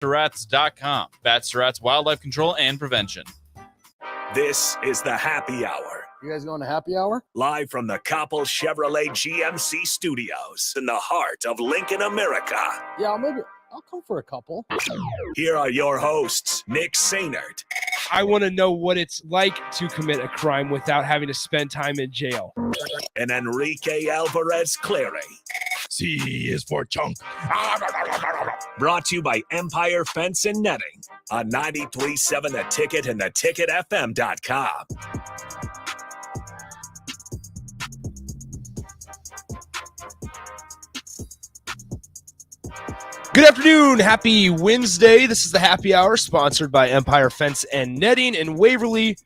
Rats.com. Bats to Rats Wildlife Control and Prevention. This is the Happy Hour. You guys going to happy hour? Live from the Coppel Chevrolet GMC studios in the heart of Lincoln, America. Yeah, I'll come for a couple. Here are your hosts, Nick Sainert. I want to know what it's like to commit a crime without having to spend time in jail. And Enrique Alvarez Clary. C is for chunk. Brought to you by Empire Fence and Netting on 93.7 The Ticket and theticketfm.com. Good afternoon. Happy Wednesday. This is the Happy Hour sponsored by Empire Fence and Netting in Waverly.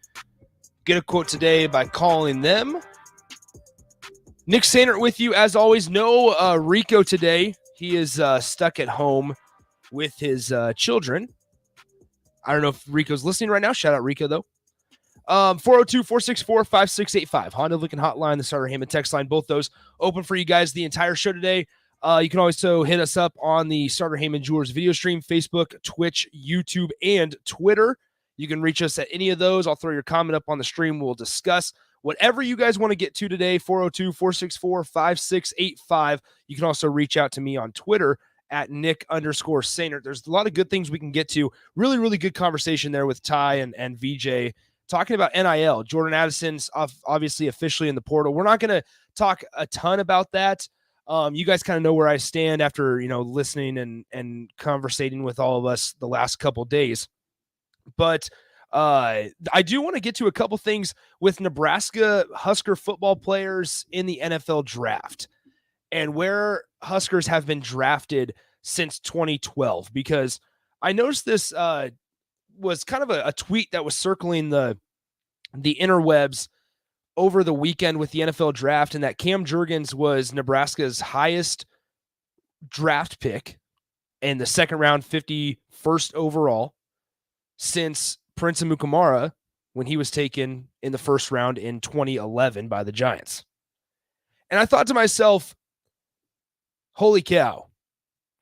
Get a quote today by calling them. Nick Sainert with you as always. No Rico today. He is stuck at home with his children. I don't know if Rico's listening right now. Shout out Rico though. 402-464-5685. Honda Lincoln Hotline, the Starter Heyman text line. Both those open for you guys the entire show today. You can also hit us up on the Starter Heyman Jewelers video stream, Facebook, Twitch, YouTube, and Twitter. You can reach us at any of those. I'll throw your comment up on the stream. We'll discuss whatever you guys want to get to today, 402-464-5685. You can also reach out to me on Twitter at Nick_Sainert. There's a lot of good things we can get to. Really, really good conversation there with Ty and VJ talking about NIL. Jordan Addison's obviously officially in the portal. We're not going to talk a ton about that. You guys kind of know where I stand after, listening and conversating with all of us the last couple days. But I do want to get to a couple things with Nebraska Husker football players in the NFL draft and where Huskers have been drafted since 2012, because I noticed this was kind of a tweet that was circling the interwebs over the weekend with the NFL draft, and that Cam Jurgens was Nebraska's highest draft pick in the second round, 51st overall, since Prince Amukamara when he was taken in the first round in 2011 by the Giants. And I thought to myself, holy cow,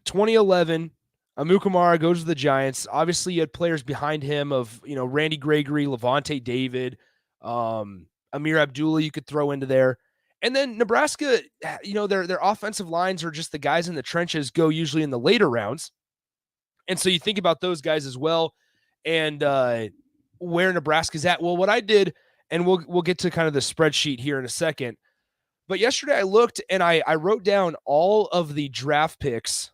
2011, Amukamara goes to the Giants. Obviously, you had players behind him of, Randy Gregory, Levante David, Amir Abdullah you could throw into there. And then Nebraska, their offensive lines are just the guys in the trenches go usually in the later rounds. And so you think about those guys as well and where Nebraska's at. Well, what I did, and we'll get to kind of the spreadsheet here in a second, but yesterday I looked and I wrote down all of the draft picks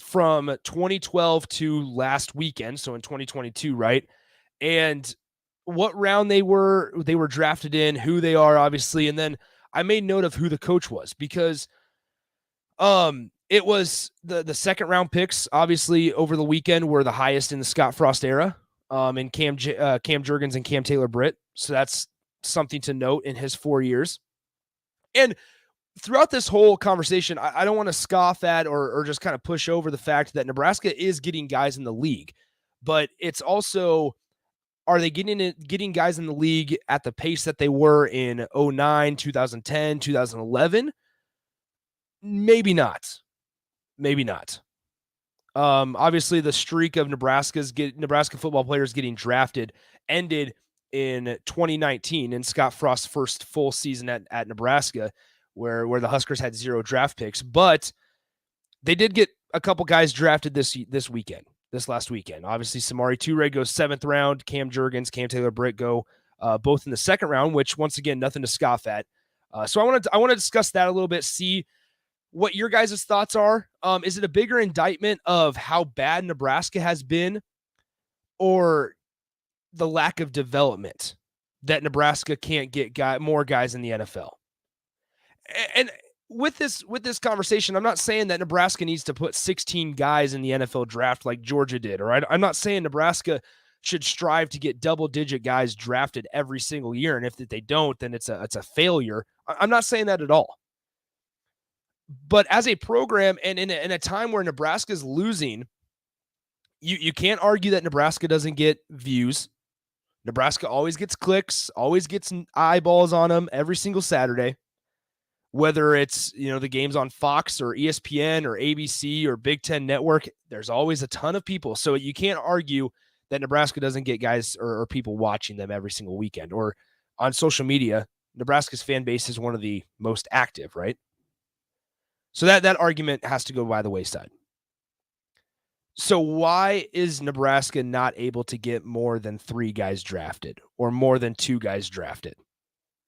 from 2012 to last weekend, so in 2022, right? And what round they were drafted in, who they are, obviously, and then I made note of who the coach was, because it was the second round picks, obviously, over the weekend were the highest in the Scott Frost era, and Cam Jurgens and Cam Taylor-Britt. So that's something to note in his 4 years. And throughout this whole conversation, I don't want to scoff at or just kind of push over the fact that Nebraska is getting guys in the league, but it's also, are they getting guys in the league at the pace that they were in 2009, 2010, 2011? Maybe not. Obviously, the streak of Nebraska football players getting drafted ended in 2019 in Scott Frost's first full season at Nebraska, where the Huskers had 0 draft picks. But they did get a couple guys drafted this last weekend. Obviously, Samari Toure goes 7th round. Cam Jurgens, Cam Taylor-Britt go both in the 2nd round, which, once again, nothing to scoff at. So I want to discuss that a little bit, see what your guys' thoughts are. Is it a bigger indictment of how bad Nebraska has been, or the lack of development that Nebraska can't get more guys in the NFL? And with this conversation, I'm not saying that Nebraska needs to put 16 guys in the NFL draft like Georgia did, or I'm not saying Nebraska should strive to get double-digit guys drafted every single year, and if they don't, then it's a failure. I'm not saying that at all. But as a program, and in a time where Nebraska's losing, you can't argue that Nebraska doesn't get views. Nebraska always gets clicks, always gets eyeballs on them every single Saturday. whether it's, the games on Fox or ESPN or ABC or Big Ten Network, there's always a ton of people. So you can't argue that Nebraska doesn't get guys or people watching them every single weekend. Or on social media, Nebraska's fan base is one of the most active, right? So that argument has to go by the wayside. So why is Nebraska not able to get more than 3 guys drafted or more than 2 guys drafted?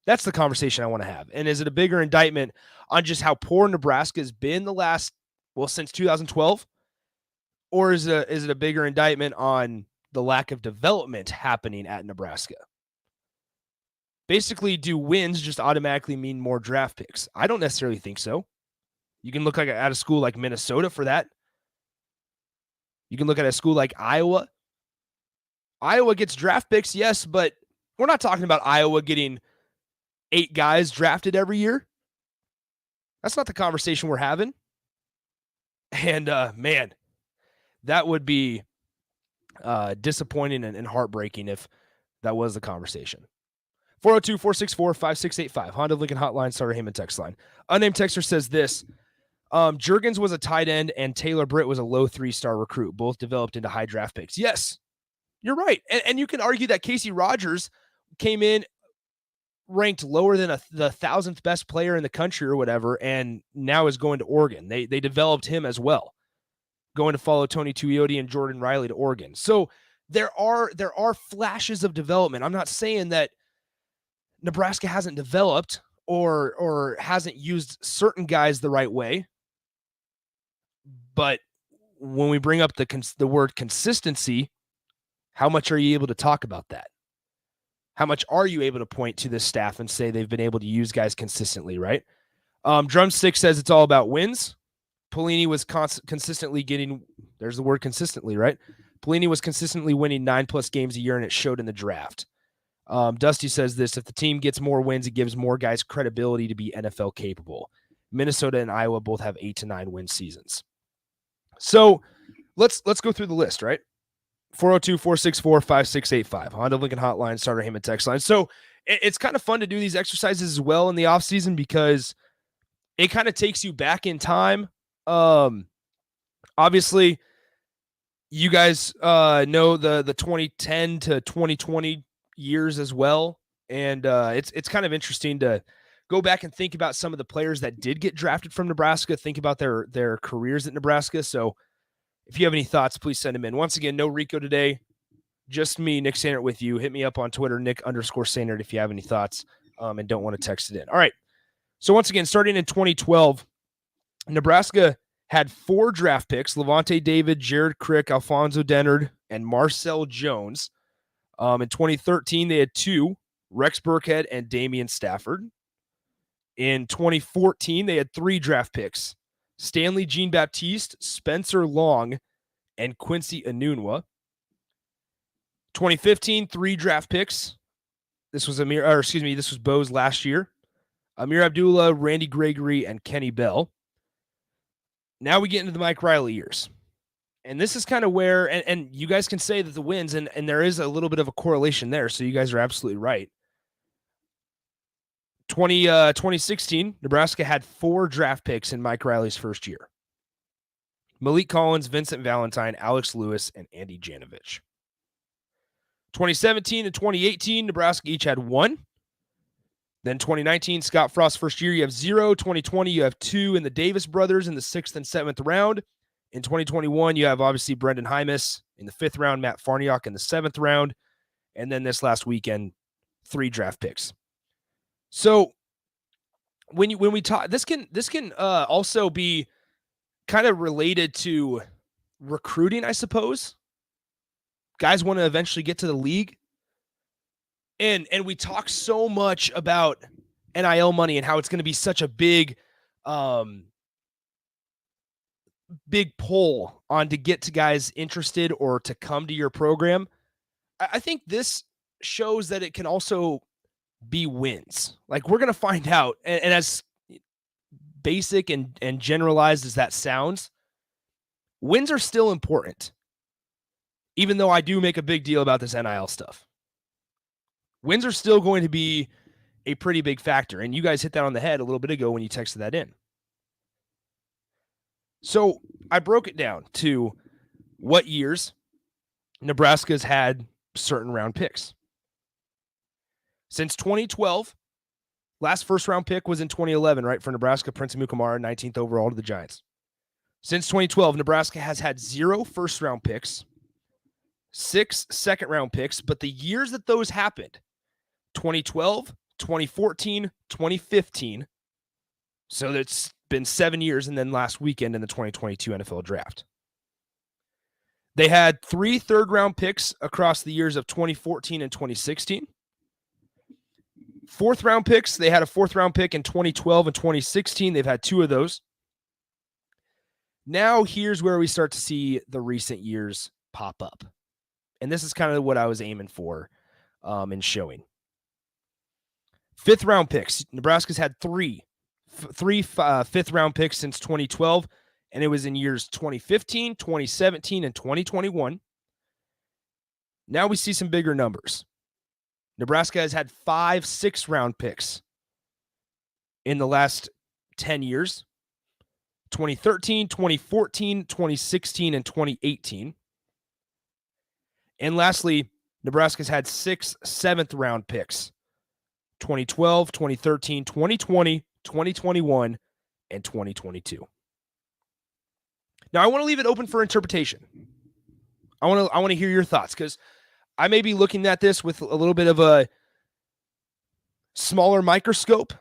That's the conversation I want to have. And is it a bigger indictment on just how poor Nebraska has been since 2012? Or is it a bigger indictment on the lack of development happening at Nebraska? Basically, do wins just automatically mean more draft picks? I don't necessarily think so. You can look at a school like Minnesota for that. You can look at a school like Iowa. Iowa gets draft picks, yes, but we're not talking about Iowa getting 8 guys drafted every year. That's not the conversation we're having. And, man, that would be disappointing and heartbreaking if that was the conversation. 402-464-5685. Honda Lincoln Hotline, Starter Heyman text line. Unnamed texter says this. Juergens was a tight end and Taylor Britt was a low 3-star recruit. Both developed into high draft picks. Yes, you're right. And you can argue that Casey Rogers came in ranked lower than the 1,000th best player in the country or whatever, and now is going to Oregon. They developed him as well, going to follow Tony Tuioti and Jordan Riley to Oregon. So there are flashes of development. I'm not saying that Nebraska hasn't developed or hasn't used certain guys the right way. But when we bring up the word consistency, how much are you able to talk about that? How much are you able to point to this staff and say they've been able to use guys consistently, right? Drumstick says it's all about wins. Pelini was consistently getting, there's the word consistently, right? Pelini was consistently winning 9+ games a year, and it showed in the draft. Dusty says this: if the team gets more wins, it gives more guys credibility to be NFL capable. Minnesota and Iowa both have 8 to 9 win seasons. So let's go through the list, right? 402-464-5685. Honda Lincoln Hotline, Starter Heyman text line. So it's kind of fun to do these exercises as well in the offseason because it kind of takes you back in time. Obviously, you guys know the 2010 to 2020 years as well. And it's kind of interesting to go back and think about some of the players that did get drafted from Nebraska, think about their careers at Nebraska. So if you have any thoughts, please send them in. Once again, no Rico today, just me, Nick Sainert, with you. Hit me up on Twitter, Nick_Sainert, if you have any thoughts and don't want to text it in. All right. So once again, starting in 2012, Nebraska had 4 draft picks: Levante David, Jared Crick, Alfonso Dennard, and Marcel Jones. In 2013, they had 2, Rex Burkhead and Damian Stafford. In 2014, they had 3 draft picks: Stanley Jean-Baptiste, Spencer Long, and Quincy Enunwa. 2015, 3 draft picks. This was Bo's last year. Amir Abdullah, Randy Gregory, and Kenny Bell. Now we get into the Mike Riley years. And this is kind of where, and you guys can say that the wins, and there is a little bit of a correlation there, so you guys are absolutely right. 2016, Nebraska had 4 draft picks in Mike Riley's first year: Malik Collins, Vincent Valentine, Alex Lewis, and Andy Janovich. 2017 and 2018, Nebraska each had 1. Then 2019, Scott Frost's first year, you have 0. 2020, you have 2 in the Davis brothers in the 6th and 7th round. In 2021, you have obviously Brendan Hymas in the 5th round, Matt Farniok in the 7th round, and then this last weekend, 3 draft picks. So when we talk, this can also be kind of related to recruiting, I suppose. Guys want to eventually get to the league. And we talk so much about NIL money and how it's going to be such a big pull on to get to guys interested or to come to your program. I think this shows that it can also be wins. Like, we're going to find out. And as basic and generalized as that sounds, wins are still important. Even though I do make a big deal about this NIL stuff. Wins are still going to be a pretty big factor. And you guys hit that on the head a little bit ago when you texted that in. So I broke it down to what years Nebraska's had certain round picks. Since 2012, last first round pick was in 2011, right, for Nebraska, Prince Amukamara, 19th overall to the Giants. Since 2012, Nebraska has had 0 first round picks, 6 second round picks, but the years that those happened, 2012, 2014, 2015, so that's been 7 years, and then last weekend in the 2022 NFL draft. They had 3 third-round picks across the years of 2014 and 2016. Fourth-round picks, they had a fourth-round pick in 2012 and 2016. They've had 2 of those. Now here's where we start to see the recent years pop up. And this is kind of what I was aiming for in showing. Fifth-round picks. Nebraska's had 3 fifth-round picks since 2012, and it was in years 2015, 2017, and 2021. Now we see some bigger numbers. Nebraska has had 5 sixth-round picks in the last 10 years, 2013, 2014, 2016, and 2018. And lastly, Nebraska's had 6 seventh-round picks, 2012, 2013, 2020, 2021, and 2022. Now, I want to leave it open for interpretation. I want to hear your thoughts, because I may be looking at this with a little bit of a smaller microscope, a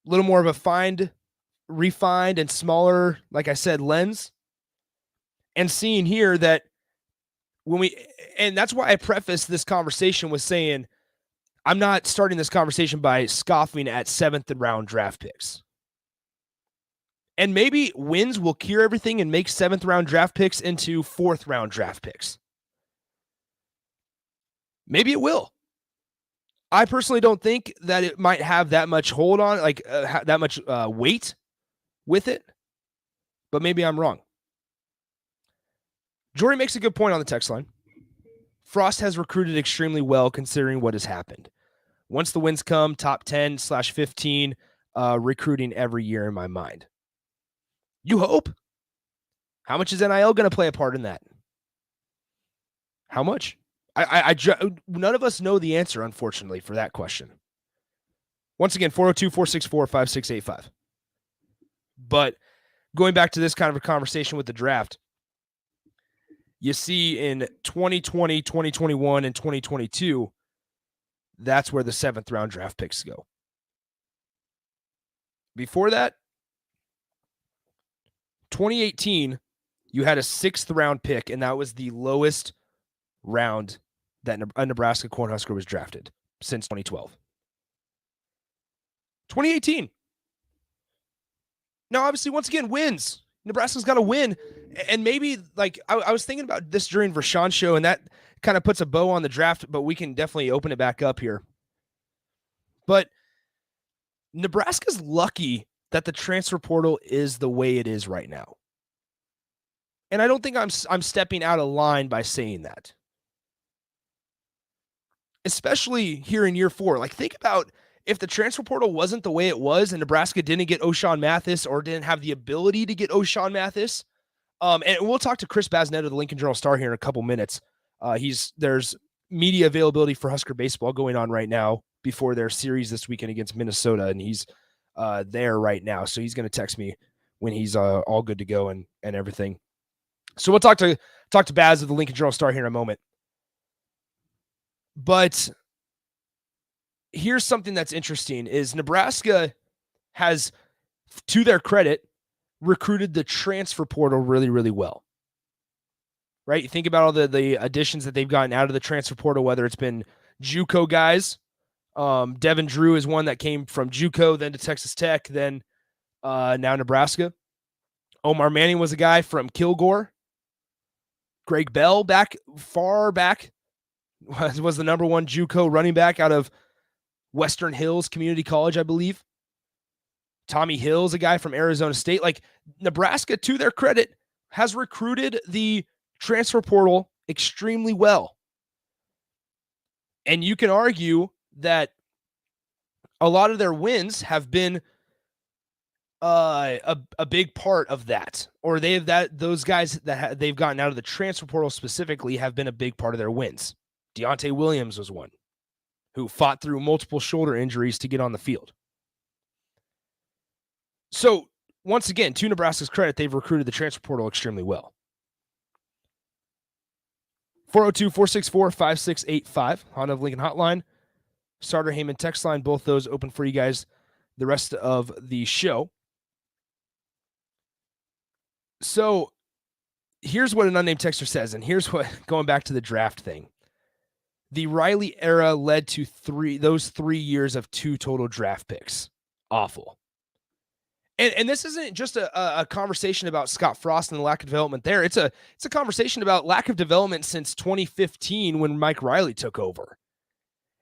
little more of a refined and smaller, like I said, lens, and seeing here that and that's why I prefaced this conversation with saying, I'm not starting this conversation by scoffing at 7th round draft picks. And maybe wins will cure everything and make 7th round draft picks into 4th round draft picks. Maybe it will. I personally don't think that it might have that much hold on, that much weight with it, but maybe I'm wrong. Jory makes a good point on the text line. Frost has recruited extremely well considering what has happened. Once the wins come, top 10/15 recruiting every year in my mind. You hope? How much is NIL going to play a part in that? How much? None of us know the answer, unfortunately, for that question. Once again, 402-464-5685. But going back to this kind of a conversation with the draft, you see in 2020, 2021, and 2022, that's where the 7th round draft picks go. Before that, 2018, you had a 6th round pick, and that was the lowest round that a Nebraska Cornhusker was drafted since 2012. 2018. Now, obviously, once again, wins. Nebraska's got to win. And maybe, I was thinking about this during Rashawn's show, and that kind of puts a bow on the draft, but we can definitely open it back up here. But Nebraska's lucky that the transfer portal is the way it is right now. And I don't think I'm stepping out of line by saying that. Especially here in year 4. Think about if the transfer portal wasn't the way it was and Nebraska didn't get O'Shawn Mathis or didn't have the ability to get O'Shawn Mathis. And we'll talk to Chris Basnett of the Lincoln Journal-Star here in a couple minutes. There's media availability for Husker baseball going on right now before their series this weekend against Minnesota, and he's there right now. So he's going to text me when he's all good to go and everything. So we'll talk to Baz of the Lincoln Journal-Star here in a moment. But here's something that's interesting is Nebraska has, to their credit, recruited the transfer portal really, really well. Right? You think about all the additions that they've gotten out of the transfer portal, whether it's been JUCO guys. Devin Drew is one that came from JUCO, then to Texas Tech, then now Nebraska. Omar Manning was a guy from Kilgore. Greg Bell, far back, was the number 1 JUCO running back out of Western Hills Community College, I believe. Tommy Hill's a guy from Arizona State. Nebraska, to their credit, has recruited the transfer portal extremely well. And you can argue that a lot of their wins have been a big part of that, or those guys that they've gotten out of the transfer portal specifically have been a big part of their wins. Deontay Williams was one who fought through multiple shoulder injuries to get on the field. So once again, to Nebraska's credit, they've recruited the transfer portal extremely well. 402-464-5685, Honda of Lincoln hotline, Starter Heyman text line, both those open for you guys the rest of the show. So here's what an unnamed texter says, and here's what, going back to the draft thing. The Riley era led to those 3 years of 2 total draft picks. Awful. And this isn't just a conversation about Scott Frost and the lack of development there. It's a conversation about lack of development since 2015 when Mike Riley took over.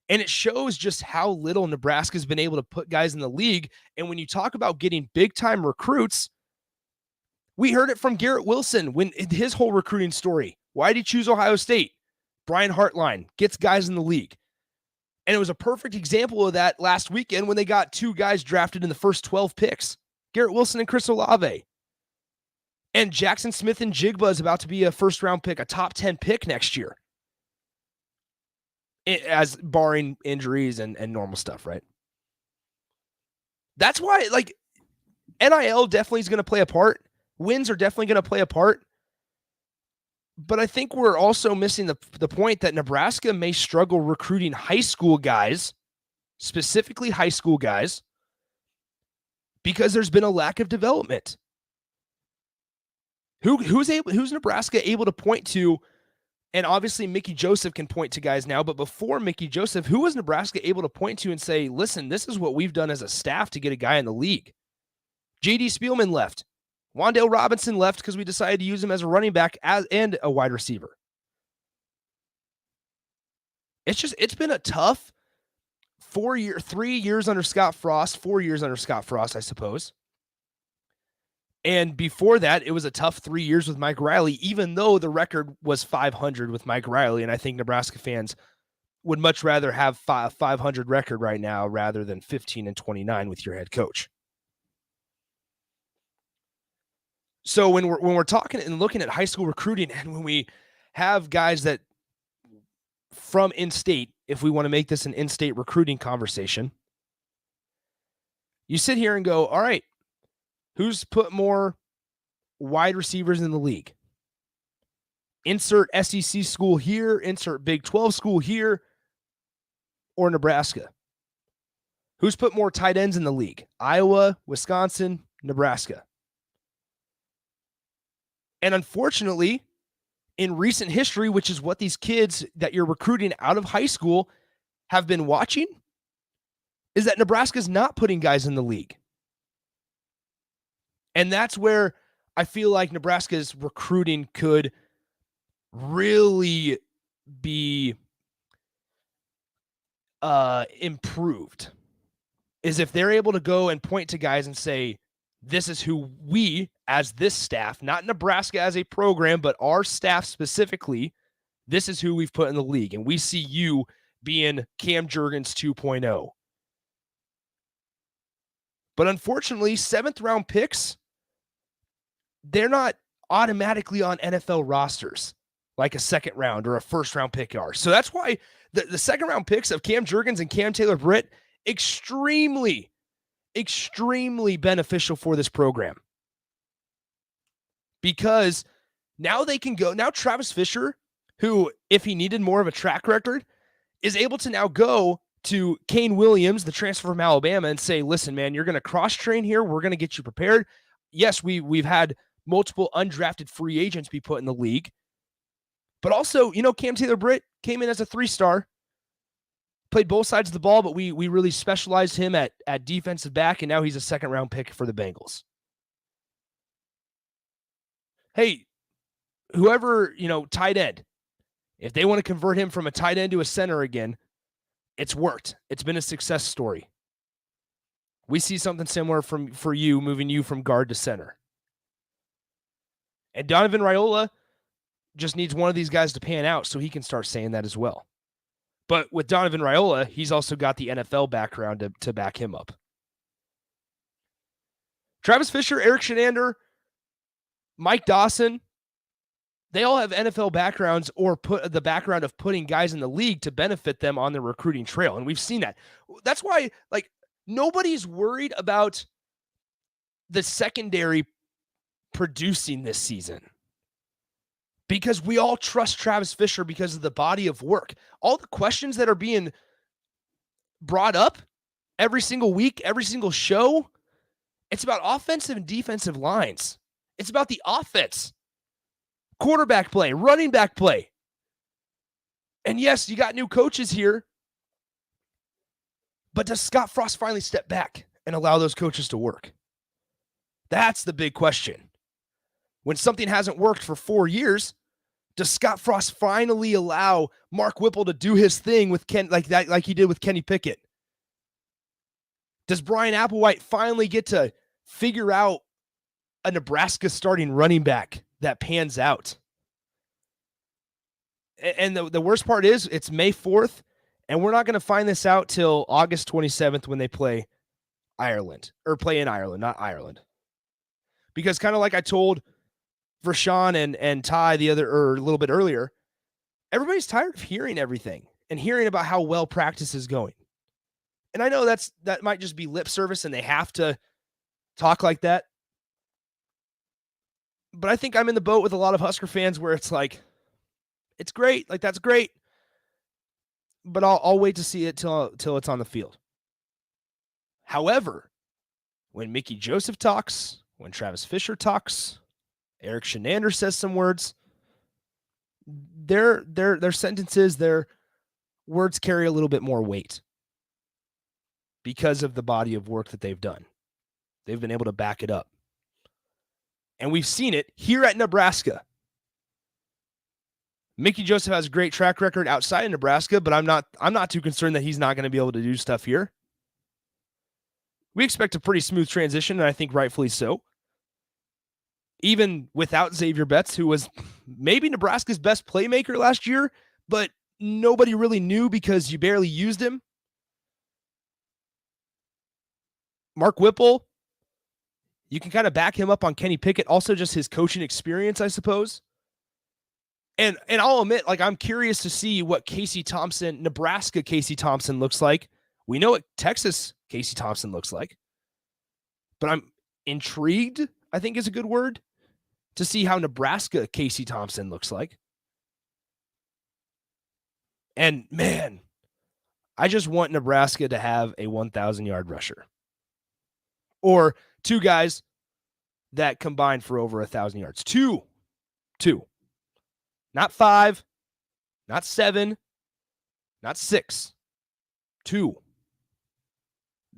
And it shows just how little Nebraska's been able to put guys in the league. And when you talk about getting big-time recruits, we heard it from Garrett Wilson when his whole recruiting story. Why did he choose Ohio State? Brian Hartline gets guys in the league. And it was a perfect example of that last weekend when they got 2 guys drafted in the first 12 picks. Garrett Wilson and Chris Olave. And Jackson Smith and Jigba is about to be a first-round pick, a top 10 pick next year. As barring injuries and normal stuff, right? That's why, NIL definitely is going to play a part. Wins are definitely going to play a part. But I think we're also missing the point that Nebraska may struggle recruiting high school guys, specifically high school guys, because there's been a lack of development. Who's Nebraska able to point to? And obviously Mickey Joseph can point to guys now, but before Mickey Joseph, who was Nebraska able to point to and say, listen, this is what we've done as a staff to get a guy in the league? J.D. Spielman left. Wan'Dale Robinson left because we decided to use him as a running back and a wide receiver. It's been a tough 3 years under Scott Frost, 4 years under Scott Frost, I suppose. And before that, it was a tough 3 years with Mike Riley, even though the record was 500 with Mike Riley. And I think Nebraska fans would much rather have a 500 record right now rather than 15-29 with your head coach. So when we're talking and looking at high school recruiting, and when we have guys that from in-state, if we want to make this an in-state recruiting conversation, you sit here and go, all right, who's put more wide receivers in the league? Insert SEC school here, insert Big 12 school here, or Nebraska. Who's put more tight ends in the league? Iowa, Wisconsin, Nebraska. And unfortunately, in recent history, which is what these kids that you're recruiting out of high school have been watching, is that Nebraska's not putting guys in the league. And that's where I feel like Nebraska's recruiting could really be improved, is if they're able to go and point to guys and say, this is who we, as this staff, not Nebraska as a program, but our staff specifically, this is who we've put in the league. And we see you being Cam Jurgens 2.0. But unfortunately, 7th round picks, they're not automatically on NFL rosters like a 2nd round or a 1st round pick are. So that's why the 2nd round picks of Cam Jurgens and Cam Taylor-Britt, extremely beneficial for this program. Because now they can go, now Travis Fisher, who, if he needed more of a track record, is able to now go to Kane Williams, the transfer from Alabama, and say, listen, man, you're going to cross-train here. We're going to get you prepared. Yes, we've had multiple undrafted free agents be put in the league. But also, Cam Taylor-Britt came in as a 3-star, played both sides of the ball, but we really specialized him at defensive back, and now he's a 2nd round pick for the Bengals. Hey, whoever, tight end, if they want to convert him from a tight end to a center again, it's worked. It's been a success story. We see something similar for you, moving you from guard to center. And Donovan Raiola just needs one of these guys to pan out so he can start saying that as well. But with Donovan Raiola, he's also got the NFL background to back him up. Travis Fisher, Eric Shenander, Mike Dawson, they all have NFL backgrounds or put the background of putting guys in the league to benefit them on the recruiting trail. And we've seen that. That's why, like, nobody's worried about the secondary producing this season, because we all trust Travis Fisher because of the body of work. All the questions that are being brought up every single week, every single show, it's about offensive and defensive lines. It's about the offense, quarterback play, running back play. And yes, you got new coaches here, but does Scott Frost finally step back and allow those coaches to work? That's the big question. When something hasn't worked for 4 years, does Scott Frost finally allow Mark Whipple to do his thing with Ken, like he did with Kenny Pickett? Does Brian Applewhite finally get to figure out a Nebraska starting running back that pans out? And the worst part is it's May 4th, and we're not going to find this out till August 27th when they play Ireland, or play in Ireland, not Ireland. Because kind of like I told Vershawn and Ty a little bit earlier, everybody's tired of hearing everything and hearing about how well practice is going. And I know that might just be lip service and they have to talk like that. But I think I'm in the boat with a lot of Husker fans where it's like, it's great. Like, that's great. But I'll wait to see it till it's on the field. However, when Mickey Joseph talks, when Travis Fisher talks, Eric Shenander says some words, their sentences, their words carry a little bit more weight because of the body of work that they've done. They've been able to back it up. And we've seen it here at Nebraska. Mickey Joseph has a great track record outside of Nebraska, but I'm not too concerned that he's not going to be able to do stuff here. We expect a pretty smooth transition, and I think rightfully so. Even without Xavier Betts, who was maybe Nebraska's best playmaker last year, but nobody really knew because you barely used him. Mark Whipple, you can kind of back him up on Kenny Pickett, also just his coaching experience, I suppose. And I'll admit, like, I'm curious to see what Nebraska Casey Thompson looks like. We know what Texas Casey Thompson looks like. But I'm intrigued, I think is a good word, to see how Nebraska Casey Thompson looks like. And, man, I just want Nebraska to have a 1,000-yard rusher. Or two guys that combine for over 1,000 yards. Two. Not 5, not 7, not 6. 2.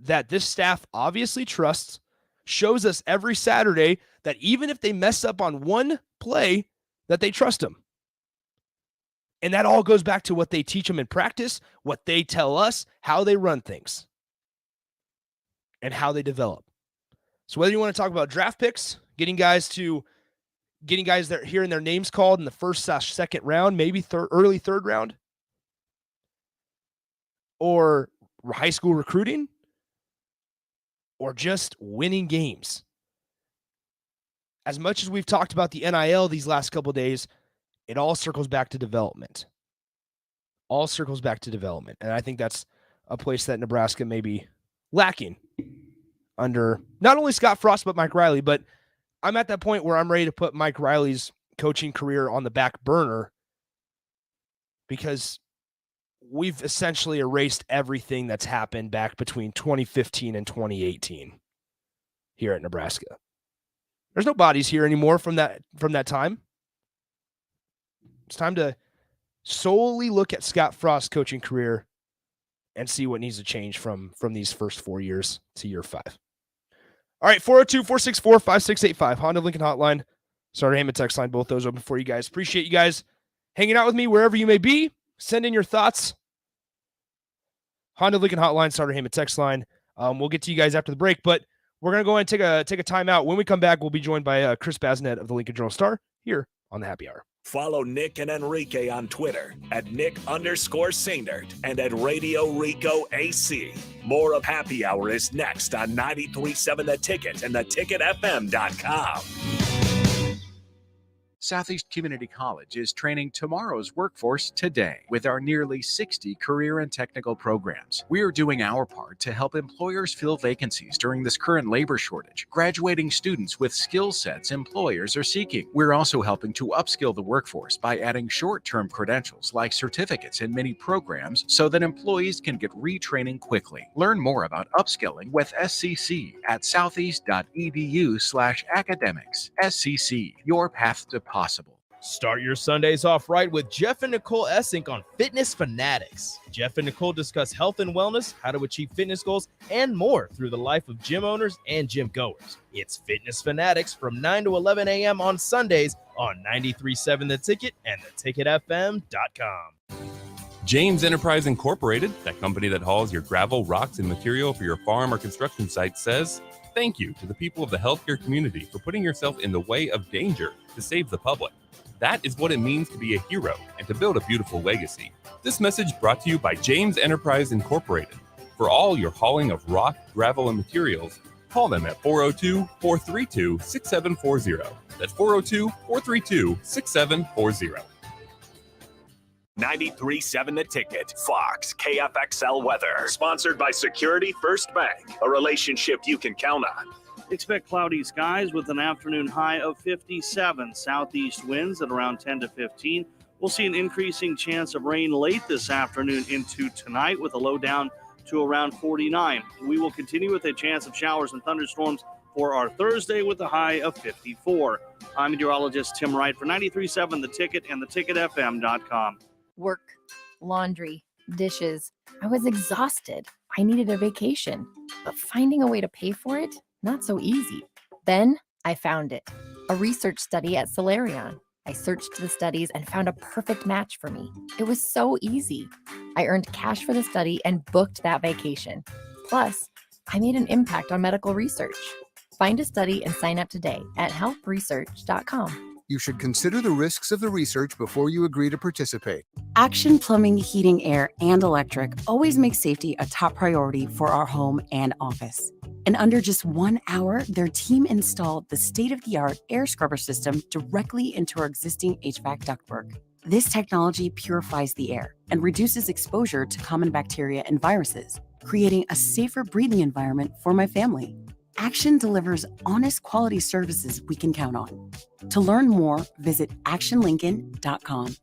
That this staff obviously trusts, shows us every Saturday that even if they mess up on one play, that they trust them. And that all goes back to what they teach them in practice, what they tell us, how they run things, and how they develop. So whether you want to talk about draft picks, getting guys that are hearing their names called in the first/second round, maybe early third round, or high school recruiting, or just winning games. As much as we've talked about the NIL these last couple of days, it all circles back to development. And I think that's a place that Nebraska may be lacking under not only Scott Frost, but Mike Riley. But I'm at that point where I'm ready to put Mike Riley's coaching career on the back burner because we've essentially erased everything that's happened back between 2015 and 2018 here at Nebraska. There's no bodies here anymore from that time. It's time to solely look at Scott Frost's coaching career and see what needs to change from these first 4 years to year 5. All right, 402-464-5685, Honda Lincoln Hotline, Starter Hammond text line, both those open for you guys. Appreciate you guys hanging out with me wherever you may be. Send in your thoughts. Honda Lincoln Hotline, Starter Hammond text line. We'll get to you guys after the break, but we're going to go ahead and take a timeout. When we come back, we'll be joined by Chris Basnet of the Lincoln Journal-Star here on the Happy Hour. Follow Nick and Enrique on Twitter at Nick_Sainert and at Radio Rico AC. More of Happy Hour is next on 93.7 The Ticket and theticketfm.com. Southeast Community College is training tomorrow's workforce today with our nearly 60 career and technical programs. We are doing our part to help employers fill vacancies during this current labor shortage, graduating students with skill sets employers are seeking. We're also helping to upskill the workforce by adding short-term credentials like certificates in many programs so that employees can get retraining quickly. Learn more about upskilling with SCC at southeast.edu/academics. SCC, your path to possible. Start your Sundays off right with Jeff and Nicole Essink on Fitness Fanatics. Jeff and Nicole discuss health and wellness, how to achieve fitness goals, and more through the life of gym owners and gym goers. It's Fitness Fanatics from 9 to 11 a.m. on Sundays on 93.7 The Ticket and theticketfm.com. James Enterprise Incorporated, that company that hauls your gravel, rocks, and material for your farm or construction site, says thank you to the people of the healthcare community for putting yourself in the way of danger to save the public. That is what it means to be a hero and to build a beautiful legacy. This message brought to you by James Enterprise Incorporated. For all your hauling of rock, gravel, and materials, call them at 402-432-6740. That's 402-432-6740. 93.7 The Ticket, Fox, KFXL weather. Sponsored by Security First Bank, a relationship you can count on. Expect cloudy skies with an afternoon high of 57. Southeast winds at around 10 to 15. We'll see an increasing chance of rain late this afternoon into tonight with a low down to around 49. We will continue with a chance of showers and thunderstorms for our Thursday with a high of 54. I'm meteorologist Tim Wright for 93.7 The Ticket and theticketfm.com. Work, laundry, dishes. I was exhausted. I needed a vacation, but finding a way to pay for it, not so easy. Then I found it, a research study at Solarion. I searched the studies and found a perfect match for me. It was so easy. I earned cash for the study and booked that vacation. Plus, I made an impact on medical research. Find a study and sign up today at helpresearch.com. You should consider the risks of the research before you agree to participate. Action Plumbing, Heating, Air, and Electric always makes safety a top priority for our home and office. In under just 1 hour, their team installed the state-of-the-art air scrubber system directly into our existing HVAC ductwork. This technology purifies the air and reduces exposure to common bacteria and viruses, creating a safer breathing environment for my family. Action delivers honest quality services we can count on. To learn more, visit actionlincoln.com.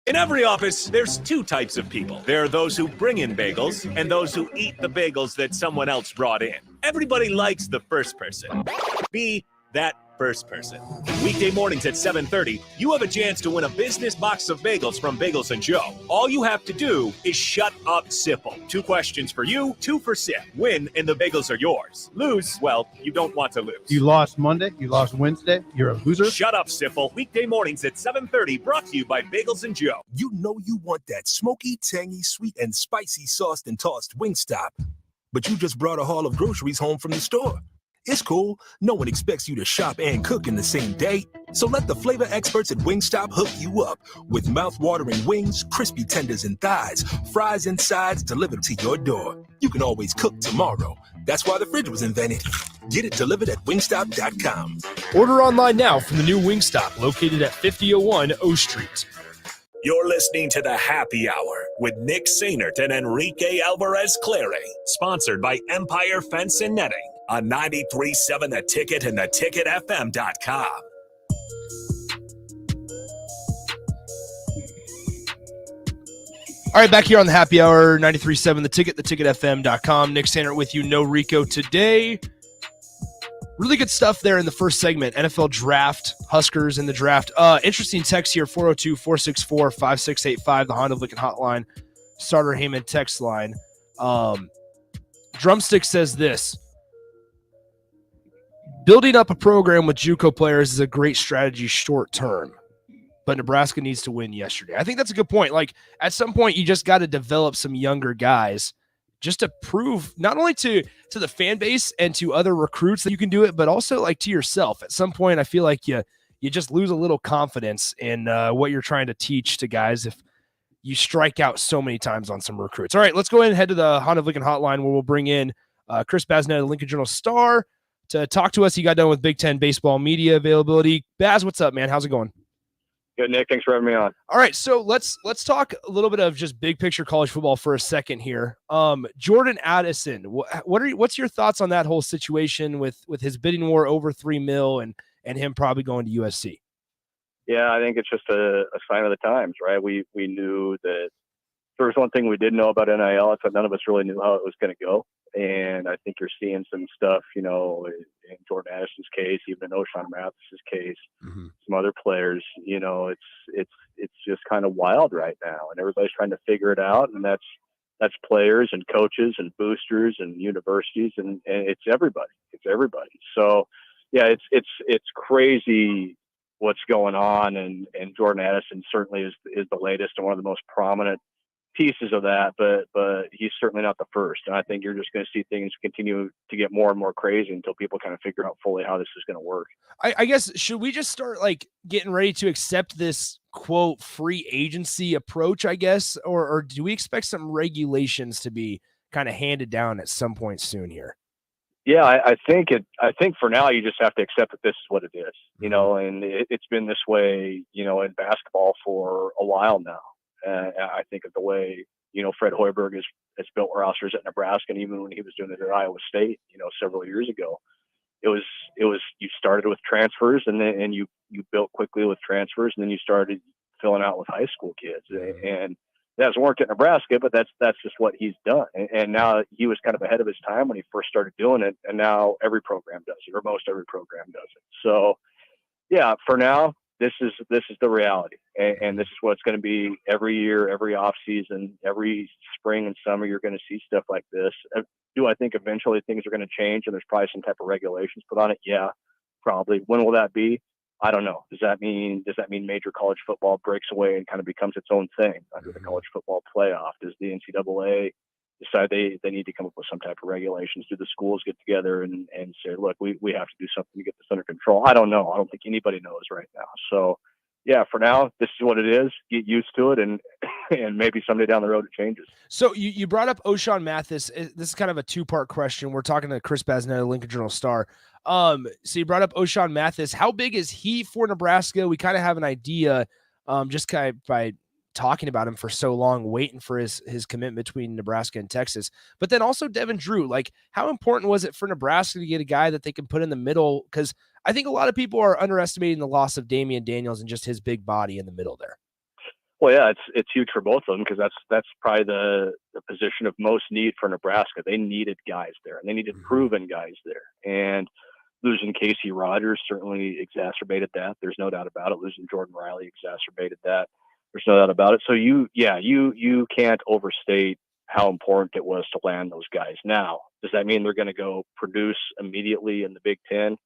In every office, there's two types of people. There are those who bring in bagels and those who eat the bagels that someone else brought in. Everybody likes the first person. Be that first person. Weekday mornings at 7:30, you have a chance to win a business box of bagels from Bagels & Joe. All you have to do is shut up, Sipple. 2 questions for you, 2 for Sip. Win, and the bagels are yours. Lose, well, you don't want to lose. You lost Monday, you lost Wednesday, you're a loser. Shut up, Sipple. Weekday mornings at 7:30, brought to you by Bagels & Joe. You know you want that smoky, tangy, sweet, and spicy sauced and tossed Wingstop. But you just brought a haul of groceries home from the store. It's cool. No one expects you to shop and cook in the same day. So let the flavor experts at Wingstop hook you up with mouth-watering wings, crispy tenders and thighs, fries and sides delivered to your door. You can always cook tomorrow. That's why the fridge was invented. Get it delivered at wingstop.com. Order online now from the new Wingstop located at 5001 O Street. You're listening to the Happy Hour with Nick Sainert and Enrique Alvarez Clary, sponsored by Empire Fence and Netting on 93.7 The Ticket and theticketfm.com. All right, back here on the Happy Hour, 93.7 The Ticket, theticketfm.com. Nick Sainert with you, no Rico today. Really good stuff there in the first segment. NFL draft, Huskers in the draft. Interesting text here, 402-464-5685, the Honda of Lincoln hotline, Starter Heyman text line. Drumstick says this: building up a program with JUCO players is a great strategy short term, but Nebraska needs to win yesterday. I think that's a good point. Like, at some point, you just got to develop some younger guys just to prove not only to the fan base and to other recruits that you can do it, but also like to yourself. At some point, I feel like you you just lose a little confidence in what you're trying to teach to guys if you strike out so many times on some recruits. All right, let's go ahead and head to the Honda of Lincoln hotline where we'll bring in Chris Basnet of the Lincoln Journal-Star to talk to us. He got done with Big Ten baseball media availability. Baz, what's up, man? How's it going? Good, Nick. Thanks for having me on. All right, so let's talk a little bit of just big picture college football for a second here. Jordan Addison, what's your thoughts on that whole situation with his bidding war over $3 million and him probably going to USC? Yeah, I think it's just a sign of the times, right? We knew that there was one thing we did know about NIL. It's that none of us really knew how it was going to go. And I think you're seeing some stuff, in Jordan Addison's case, even in O'Shawn Mathis's case, some other players, it's just kind of wild right now. And everybody's trying to figure it out. And that's players and coaches and boosters and universities. And it's everybody. It's everybody. So, yeah, it's crazy what's going on. And Jordan Addison certainly is the latest and one of the most prominent pieces of that, but he's certainly not the first. And I think you're just going to see things continue to get more and more crazy until people kind of figure out fully how this is going to work. I guess, should we just start getting ready to accept this quote free agency approach, I guess, or do we expect some regulations to be kind of handed down at some point soon here? Yeah, I think for now you just have to accept that this is what it is, and it's been this way, in basketball for a while now. I think of the way, Fred Hoiberg has built rosters at Nebraska, and even when he was doing it at Iowa State, several years ago, it was you started with transfers and you built quickly with transfers, and then you started filling out with high school kids, and that hasn't worked at Nebraska, but that's just what he's done. And now he was kind of ahead of his time when he first started doing it, and now every program does it, or most every program does it. So, yeah, for now, this is the reality, and this is what it's going to be every year, every off season, every spring and summer. You're going to see stuff like this. Do I think eventually things are going to change and there's probably some type of regulations put on it? Yeah, probably. When will that be? I don't know. Does that mean major college football breaks away and kind of becomes its own thing under the college football playoff? Does the NCAA decide they need to come up with some type of regulations? Do the schools get together and say, look, we have to do something to get this under control? I don't know. I don't think anybody knows right now. So, yeah, for now, this is what it is. Get used to it, and maybe someday down the road it changes. So you brought up O'Shawn Mathis. This is kind of a two-part question. We're talking to Chris Basnet of Lincoln Journal-Star. So you brought up O'Shawn Mathis. How big is he for Nebraska? We kind of have an idea just kind of by talking about him for so long, waiting for his commitment between Nebraska and Texas. But then also Devin Drew, how important was it for Nebraska to get a guy that they can put in the middle? Because I think a lot of people are underestimating the loss of Damian Daniels and just his big body in the middle there. Well, yeah, it's huge for both of them, because that's probably the position of most need for Nebraska. They needed guys there, and they needed proven guys there. And losing Casey Rogers certainly exacerbated that. There's no doubt about it. Losing Jordan Riley exacerbated that. There's no doubt about it. So you can't overstate how important it was to land those guys. Now, does that mean they're going to go produce immediately in the Big Ten?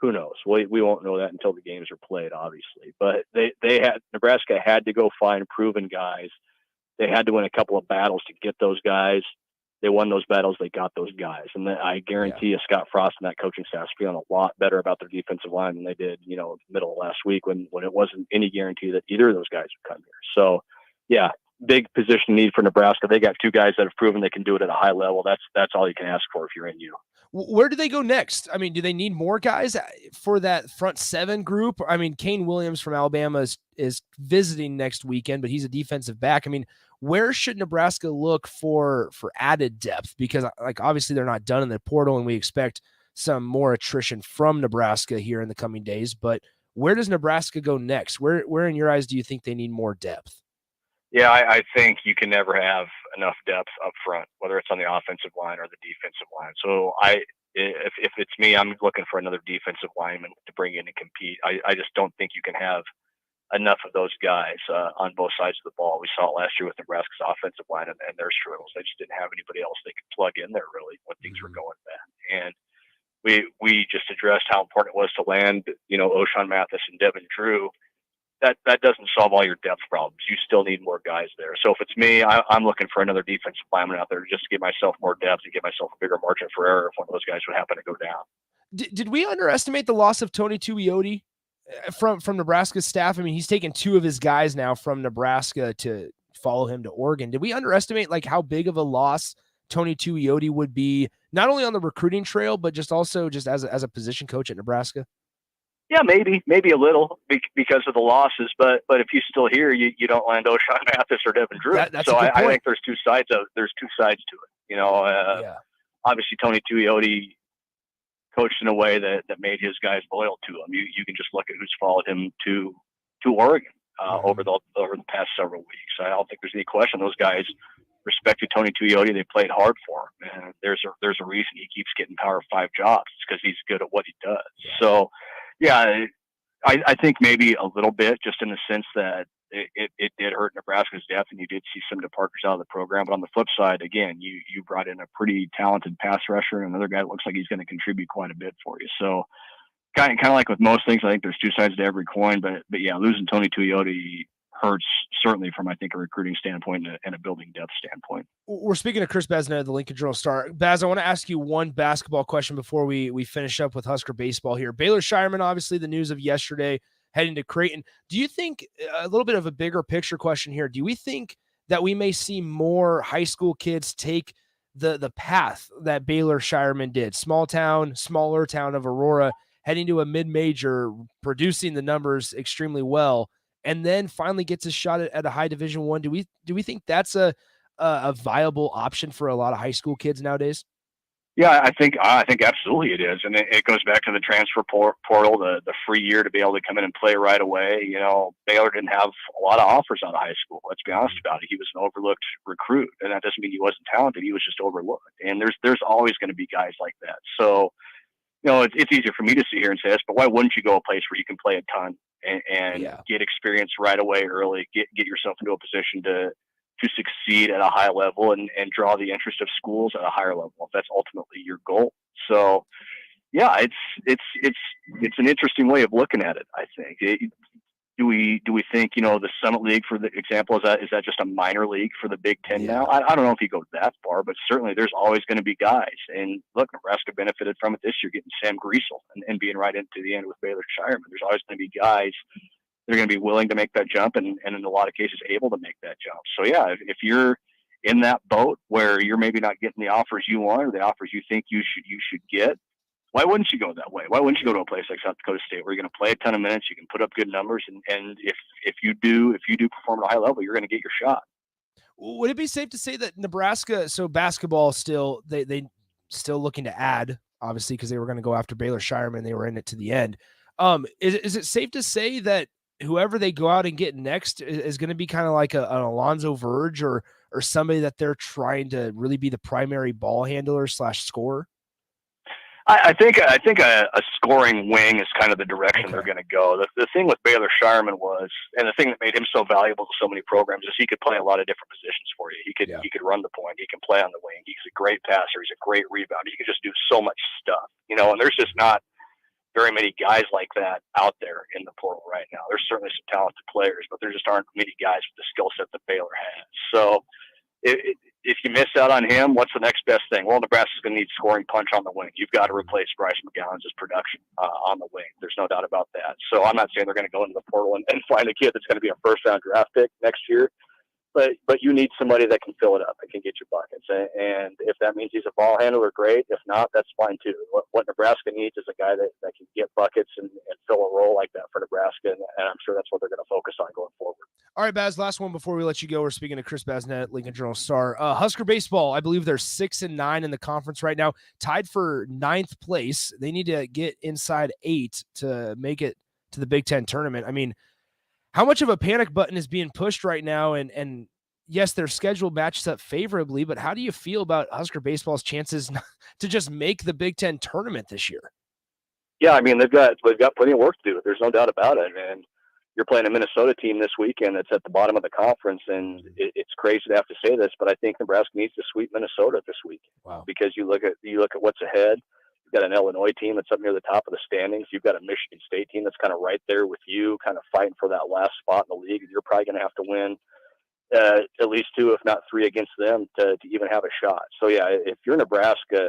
Who knows? We won't know that until the games are played, obviously. But Nebraska had to go find proven guys. They had to win a couple of battles to get those guys. They won those battles. They got those guys. And I guarantee you Scott Frost and that coaching staff is feeling a lot better about their defensive line than they did, middle of last week when it wasn't any guarantee that either of those guys would come here. So, yeah, big position need for Nebraska. They got two guys that have proven they can do it at a high level. That's all you can ask for if you're in you. Where do they go next? I mean, do they need more guys for that front seven group? I mean, Kane Williams from Alabama is visiting next weekend, but he's a defensive back. I mean, where should Nebraska look for added depth? Because obviously they're not done in the portal, and we expect some more attrition from Nebraska here in the coming days. But where does Nebraska go next? Where in your eyes do you think they need more depth? Yeah, I think you can never have enough depth up front, whether it's on the offensive line or the defensive line. So if it's me, I'm looking for another defensive lineman to bring in and compete. I just don't think you can have enough of those guys on both sides of the ball. We saw it last year with Nebraska's offensive line and their struggles. They just didn't have anybody else they could plug in there really when things were going bad. And we just addressed how important it was to land, O'Shawn Mathis and Devin Drew. That doesn't solve all your depth problems. You still need more guys there. So if it's me, I'm looking for another defensive lineman out there just to give myself more depth and give myself a bigger margin for error if one of those guys would happen to go down. Did we underestimate the loss of Tony Tuioti? from Nebraska's staff, I mean, he's taken 2 of his guys now from Nebraska to follow him to Oregon. Did we underestimate like how big of a loss Tony Tuioti would be, not only on the recruiting trail, but just also just as a position coach at Nebraska? Yeah, maybe a little because of the losses, but if he's still here, you don't land O'Shawn Mathis or Devin Drew. So I think there's two sides to it. You know, obviously Tony Tuioti coached in a way that made his guys loyal to him. You can just look at who's followed him to Oregon over the past several weeks. I don't think there's any question those guys respected Tony Tuioti. They played hard for him, and there's a reason he keeps getting Power 5 jobs. It's because he's good at what he does. So, yeah, I think maybe a little bit, just in the sense that it did hurt Nebraska's depth, and you did see some departures out of the program. But on the flip side, again, you brought in a pretty talented pass rusher, and another guy that looks like he's going to contribute quite a bit for you. So, kind of like with most things, I think there's 2 sides to every coin. But yeah, losing Tony Tuioti hurts, certainly from, I think, a recruiting standpoint and a building depth standpoint. We're speaking to Chris Basnet of the Lincoln Journal-Star. Baz, I want to ask you one basketball question before we finish up with Husker baseball here. Baylor Shireman, obviously the news of yesterday, heading to Creighton. Do you think, a little bit of a bigger picture question here, do we think that we may see more high school kids take the path that Baylor Shireman did? Smaller town of Aurora, heading to a mid-major, producing the numbers extremely well, and then finally gets a shot at a high Division I. Do we think that's a viable option for a lot of high school kids nowadays? Yeah, I think absolutely it is, and it goes back to the transfer portal, the free year to be able to come in and play right away. You know, Baylor didn't have a lot of offers out of high school. Let's be honest about it. He was an overlooked recruit, and that doesn't mean he wasn't talented. He was just overlooked, and there's always going to be guys like that. So, you know, it's easier for me to sit here and say this, but why wouldn't you go a place where you can play a ton and get experience right away early, get yourself into a position to succeed at a high level and draw the interest of schools at a higher level, if that's ultimately your goal. So yeah, it's an interesting way of looking at it. I think do we think, you know, the Summit League, for the example, is that just a minor league for the Big Ten now? I don't know if you go that far, but certainly there's always going to be guys. And look, Nebraska benefited from it this year, getting Sam Greasel and being right into the end with Baylor Shireman. There's always going to be guys that are going to be willing to make that jump and in a lot of cases able to make that jump. So yeah, if you're in that boat where you're maybe not getting the offers you want or the offers you think you should get, why wouldn't you go that way? Why wouldn't you go to a place like South Dakota State where you're going to play a ton of minutes, you can put up good numbers, and if you do perform at a high level, you're going to get your shot. Would it be safe to say that Nebraska, so basketball still, they still looking to add, obviously, because they were going to go after Baylor Shireman, they were in it to the end. Is it safe to say that whoever they go out and get next is going to be kind of like an Alonzo Verge or somebody that they're trying to really be the primary ball handler / scorer? I think a scoring wing is kind of the direction they're going to go. The thing with Baylor Shireman was, and the thing that made him so valuable to so many programs, is he could play a lot of different positions for you. He could run the point. He can play on the wing. He's a great passer. He's a great rebounder. He could just do so much stuff, you know. And there's just not very many guys like that out there in the portal right now. There's certainly some talented players, but there just aren't many guys with the skill set that Baylor has. So if you miss out on him, what's the next best thing? Well, Nebraska's going to need scoring punch on the wing. You've got to replace Bryce McGowan's production on the wing. There's no doubt about that. So I'm not saying they're going to go into the portal and find a kid that's going to be a first-round draft pick next year. But you need somebody that can fill it up and can get you buckets. And if that means he's a ball handler, great. If not, that's fine too. What Nebraska needs is a guy that can get buckets and fill a role like that for Nebraska. And I'm sure that's what they're going to focus on going forward. All right, Baz, last one before we let you go. We're speaking to Chris Basnet, Lincoln Journal-Star. Husker baseball, I believe they're 6-9 in the conference right now, tied for 9th place. They need to get inside 8 to make it to the Big Ten tournament. I mean, how much of a panic button is being pushed right now? And yes, their schedule matches up favorably, but how do you feel about Husker baseball's chances to just make the Big Ten tournament this year? Yeah, I mean, they've got plenty of work to do. There's no doubt about it. And you're playing a Minnesota team this weekend that's at the bottom of the conference, and it's crazy to have to say this, but I think Nebraska needs to sweep Minnesota this week. Wow. Because you look at what's ahead. You've got an Illinois team that's up near the top of the standings. You've got a Michigan State team that's kind of right there with you, kind of fighting for that last spot in the league, and you're probably going to have to win at least 2, if not 3, against them to even have a shot. So yeah, if you're Nebraska,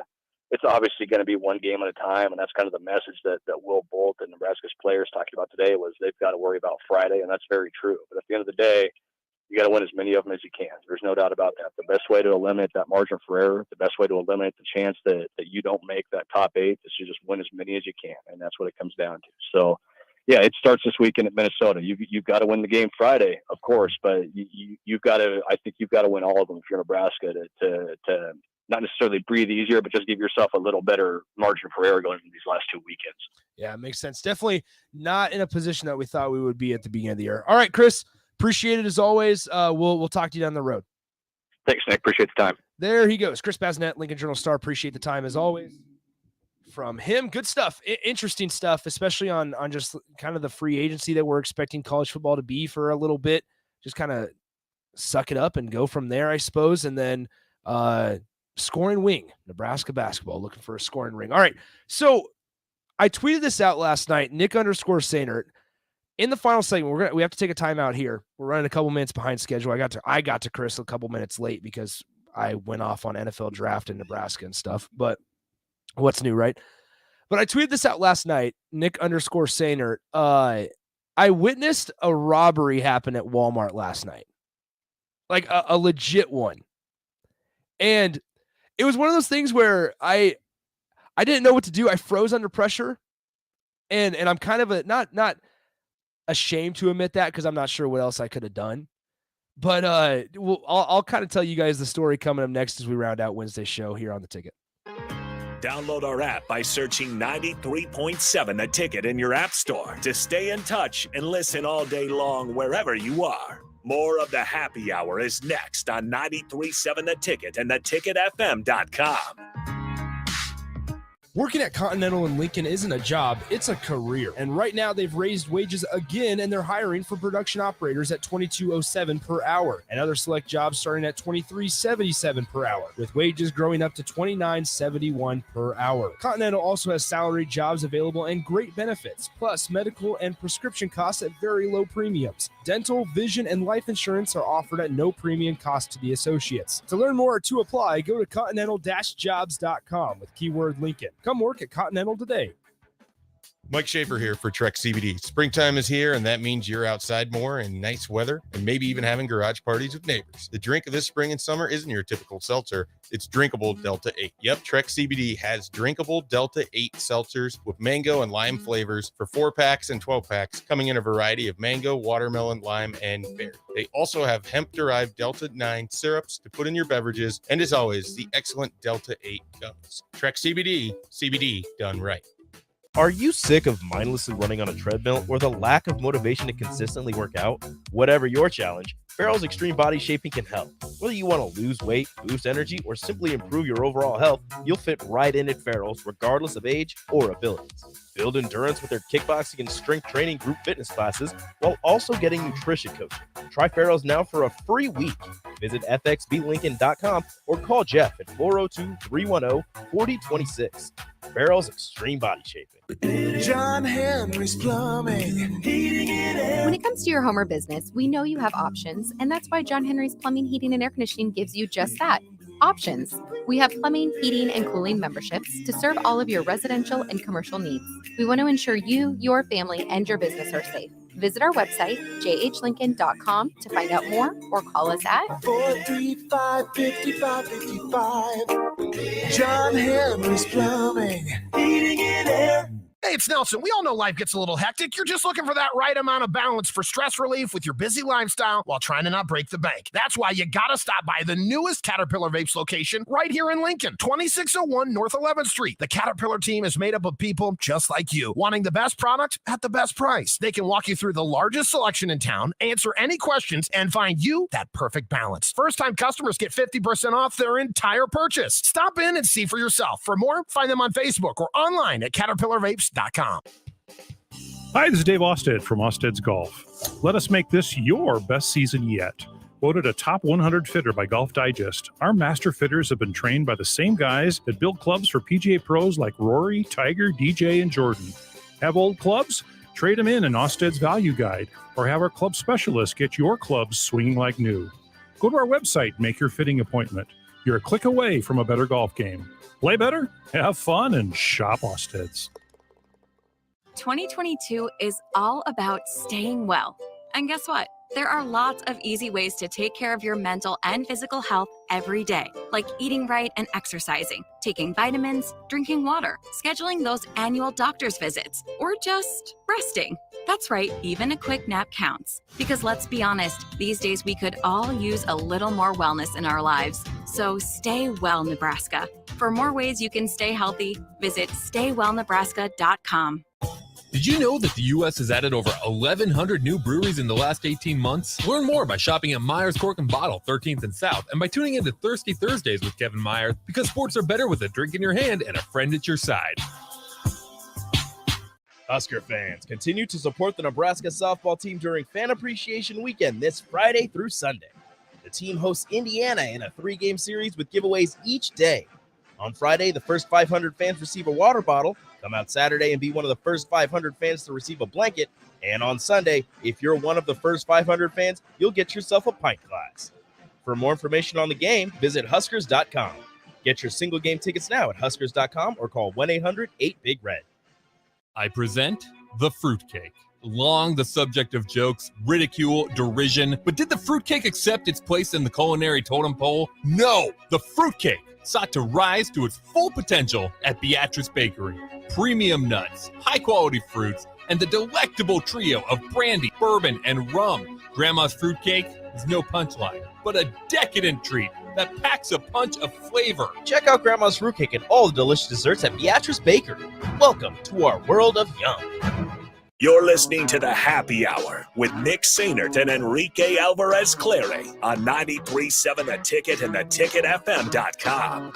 it's obviously going to be one game at a time, and that's kind of the message that Will Bolt and Nebraska's players talking about today was they've got to worry about Friday, and that's very true. But at the end of the day, you got to win as many of them as you can. There's no doubt about that. The best way to eliminate that margin for error, the best way to eliminate the chance that you don't make that top 8 is to just win as many as you can, and that's what it comes down to. So, yeah, it starts this weekend at Minnesota. You've got to win the game Friday, of course, but you've got to. I think you've got to win all of them if you're Nebraska to not necessarily breathe easier, but just give yourself a little better margin for error going into these last 2 weekends. Yeah, it makes sense. Definitely not in a position that we thought we would be at the beginning of the year. All right, Chris, appreciate it as always. We'll talk to you down the road. Thanks, Nick. Appreciate the time. There he goes. Chris Basnet, Lincoln Journal-Star. Appreciate the time as always from him. Good stuff. Interesting stuff, especially on just kind of the free agency that we're expecting college football to be for a little bit. Just kind of suck it up and go from there, I suppose. And then scoring wing, Nebraska basketball, looking for a scoring ring. All right. So I tweeted this out last night, Nick_Sainert. In the final segment, we have to take a timeout here. We're running a couple minutes behind schedule. I got to Chris a couple minutes late because I went off on NFL draft in Nebraska and stuff. But what's new, right? But I tweeted this out last night, Nick_Sainert. I witnessed a robbery happen at Walmart last night, like a legit one. And it was one of those things where I didn't know what to do. I froze under pressure, and I'm kind of not ashamed to admit that because I'm not sure what else I could have done. But I'll kind of tell you guys the story coming up next as we round out Wednesday's show here on The Ticket. Download our app by searching 93.7 The Ticket in your app store to stay in touch and listen all day long wherever you are. More of the happy hour is next on 93.7 The Ticket and theticketfm.com. Working at Continental in Lincoln isn't a job, it's a career. And right now they've raised wages again and they're hiring for production operators at $22.07 per hour and other select jobs starting at $23.77 per hour, with wages growing up to $29.71 per hour. Continental also has salaried jobs available and great benefits, plus medical and prescription costs at very low premiums. Dental, vision, and life insurance are offered at no premium cost to the associates. To learn more or to apply, go to continental-jobs.com with keyword Lincoln. Come work at Continental today. Mike Schaefer here for Trek CBD. Springtime is here, and that means you're outside more in nice weather and maybe even having garage parties with neighbors. The drink of this spring and summer isn't your typical seltzer. It's drinkable Delta 8. Yep, Trek CBD has drinkable Delta 8 seltzers with mango and lime flavors for 4-packs and 12-packs, coming in a variety of mango, watermelon, lime, and berry. They also have hemp-derived Delta 9 syrups to put in your beverages, and as always, the excellent Delta 8 gummies. Trek CBD, CBD done right. Are you sick of mindlessly running on a treadmill or the lack of motivation to consistently work out? Whatever your challenge, Farrell's Extreme Body Shaping can help. Whether you want to lose weight, boost energy, or simply improve your overall health, you'll fit right in at Farrell's regardless of age or abilities. Build endurance with their kickboxing and strength training group fitness classes while also getting nutrition coaching. Try Farrell's now for a free week. Visit fxblincoln.com or call Jeff at 402-310-4026. Farrell's Extreme Body Shaping. John Henry's Plumbing, heating and air. When it comes to your home or business, we know you have options, and that's why John Henry's Plumbing, Heating, and Air Conditioning gives you just that. Options. We have plumbing, heating, and cooling memberships to serve all of your residential and commercial needs. We want to ensure you, your family, and your business are safe. Visit our website, jhlincoln.com, to find out more or call us at 435-5555. John Henry's Plumbing, Heating and Air. Hey, it's Nelson. We all know life gets a little hectic. You're just looking for that right amount of balance for stress relief with your busy lifestyle while trying to not break the bank. That's why you gotta stop by the newest Caterpillar Vapes location right here in Lincoln, 2601 North 11th Street. The Caterpillar team is made up of people just like you, wanting the best product at the best price. They can walk you through the largest selection in town, answer any questions, and find you that perfect balance. First-time customers get 50% off their entire purchase. Stop in and see for yourself. For more, find them on Facebook or online at CaterpillarVapes.com. Hi, this is Dave Osted from Osted's Golf. Let us make this your best season yet. Voted a top 100 fitter by Golf Digest, our master fitters have been trained by the same guys that build clubs for PGA pros like Rory, Tiger, DJ, and Jordan. Have old clubs? Trade them in Osted's Value Guide, or have our club specialists get your clubs swinging like new. Go to our website, make your fitting appointment. You're a click away from a better golf game. Play better, have fun, and shop Osted's. 2022 is all about staying well. And guess what? There are lots of easy ways to take care of your mental and physical health every day, like eating right and exercising, taking vitamins, drinking water, scheduling those annual doctor's visits, or just resting. That's right, even a quick nap counts. Because let's be honest, these days we could all use a little more wellness in our lives. So stay well, Nebraska. For more ways you can stay healthy, visit staywellnebraska.com. Did you know that the U.S. has added over 1,100 new breweries in the last 18 months? Learn more by shopping at Myers Cork and Bottle, 13th and South, and by tuning in to Thirsty Thursdays with Kevin Myers, because sports are better with a drink in your hand and a friend at your side. Husker fans, continue to support the Nebraska softball team during Fan Appreciation Weekend this Friday through Sunday. The team hosts Indiana in a 3-game series with giveaways each day. On Friday, the first 500 fans receive a water bottle. Come out Saturday and be one of the first 500 fans to receive a blanket. And on Sunday, if you're one of the first 500 fans, you'll get yourself a pint glass. For more information on the game, visit Huskers.com. Get your single game tickets now at Huskers.com or call 1-800-8-BIG-RED. I present the fruitcake. Long the subject of jokes, ridicule, derision, but did the fruitcake accept its place in the culinary totem pole? No! The fruitcake sought to rise to its full potential at Beatrice Bakery. Premium nuts, high-quality fruits, and the delectable trio of brandy, bourbon, and rum. Grandma's fruitcake is no punchline, but a decadent treat that packs a punch of flavor. Check out Grandma's fruitcake and all the delicious desserts at Beatrice Bakery. Welcome to our world of yum. You're listening to The Happy Hour with Nick Sainert and Enrique Alvarez Clary on 93.7 The Ticket and theticketfm.com.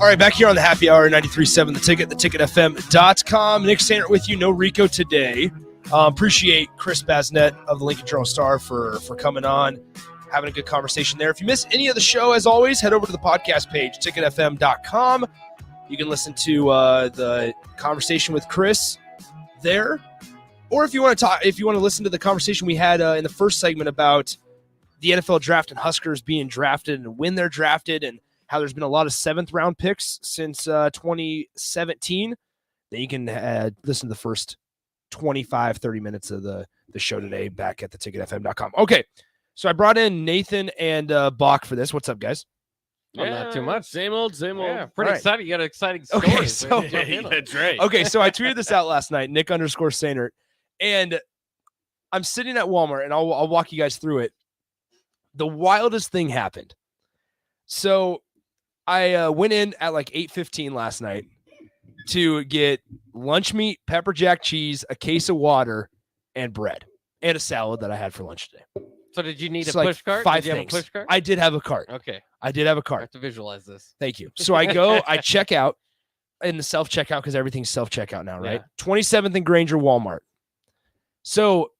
All right, back here on the Happy Hour, 93.7 The Ticket, theticketfm.com. Nick Sainert with you, no Rico today. Appreciate Chris Basnett of the Lincoln Journal-Star for coming on, having a good conversation there. If you miss any of the show, as always, head over to the podcast page, ticketfm.com. You can listen to the conversation with Chris there. Or if you want to listen to the conversation we had in the first segment about the NFL draft and Huskers being drafted and when they're drafted and how there's been a lot of 7th-round picks since 2017, then you can listen to the first 25, 30 minutes of the show today back at theticketfm.com. Okay, so I brought in Nathan and Bach for this. What's up, guys? Yeah, not too much. Same old. Yeah, pretty excited. You got an exciting story. Okay, so That's right. Okay, so I tweeted this out last night, Nick_Sainert, and I'm sitting at Walmart, and I'll walk you guys through it. The wildest thing happened. So I went in at like 8:15 last night to get lunch meat, pepper jack cheese, a case of water, and bread, and a salad that I had for lunch today. So did you need It's a like push cart? 5 Did you things. have a push cart? I did have a cart. Okay. I did have a I cart. have to visualize this. Thank you. So I go, I check out in the self-checkout because everything's self-checkout now, right? Yeah. 27th and Granger Walmart. So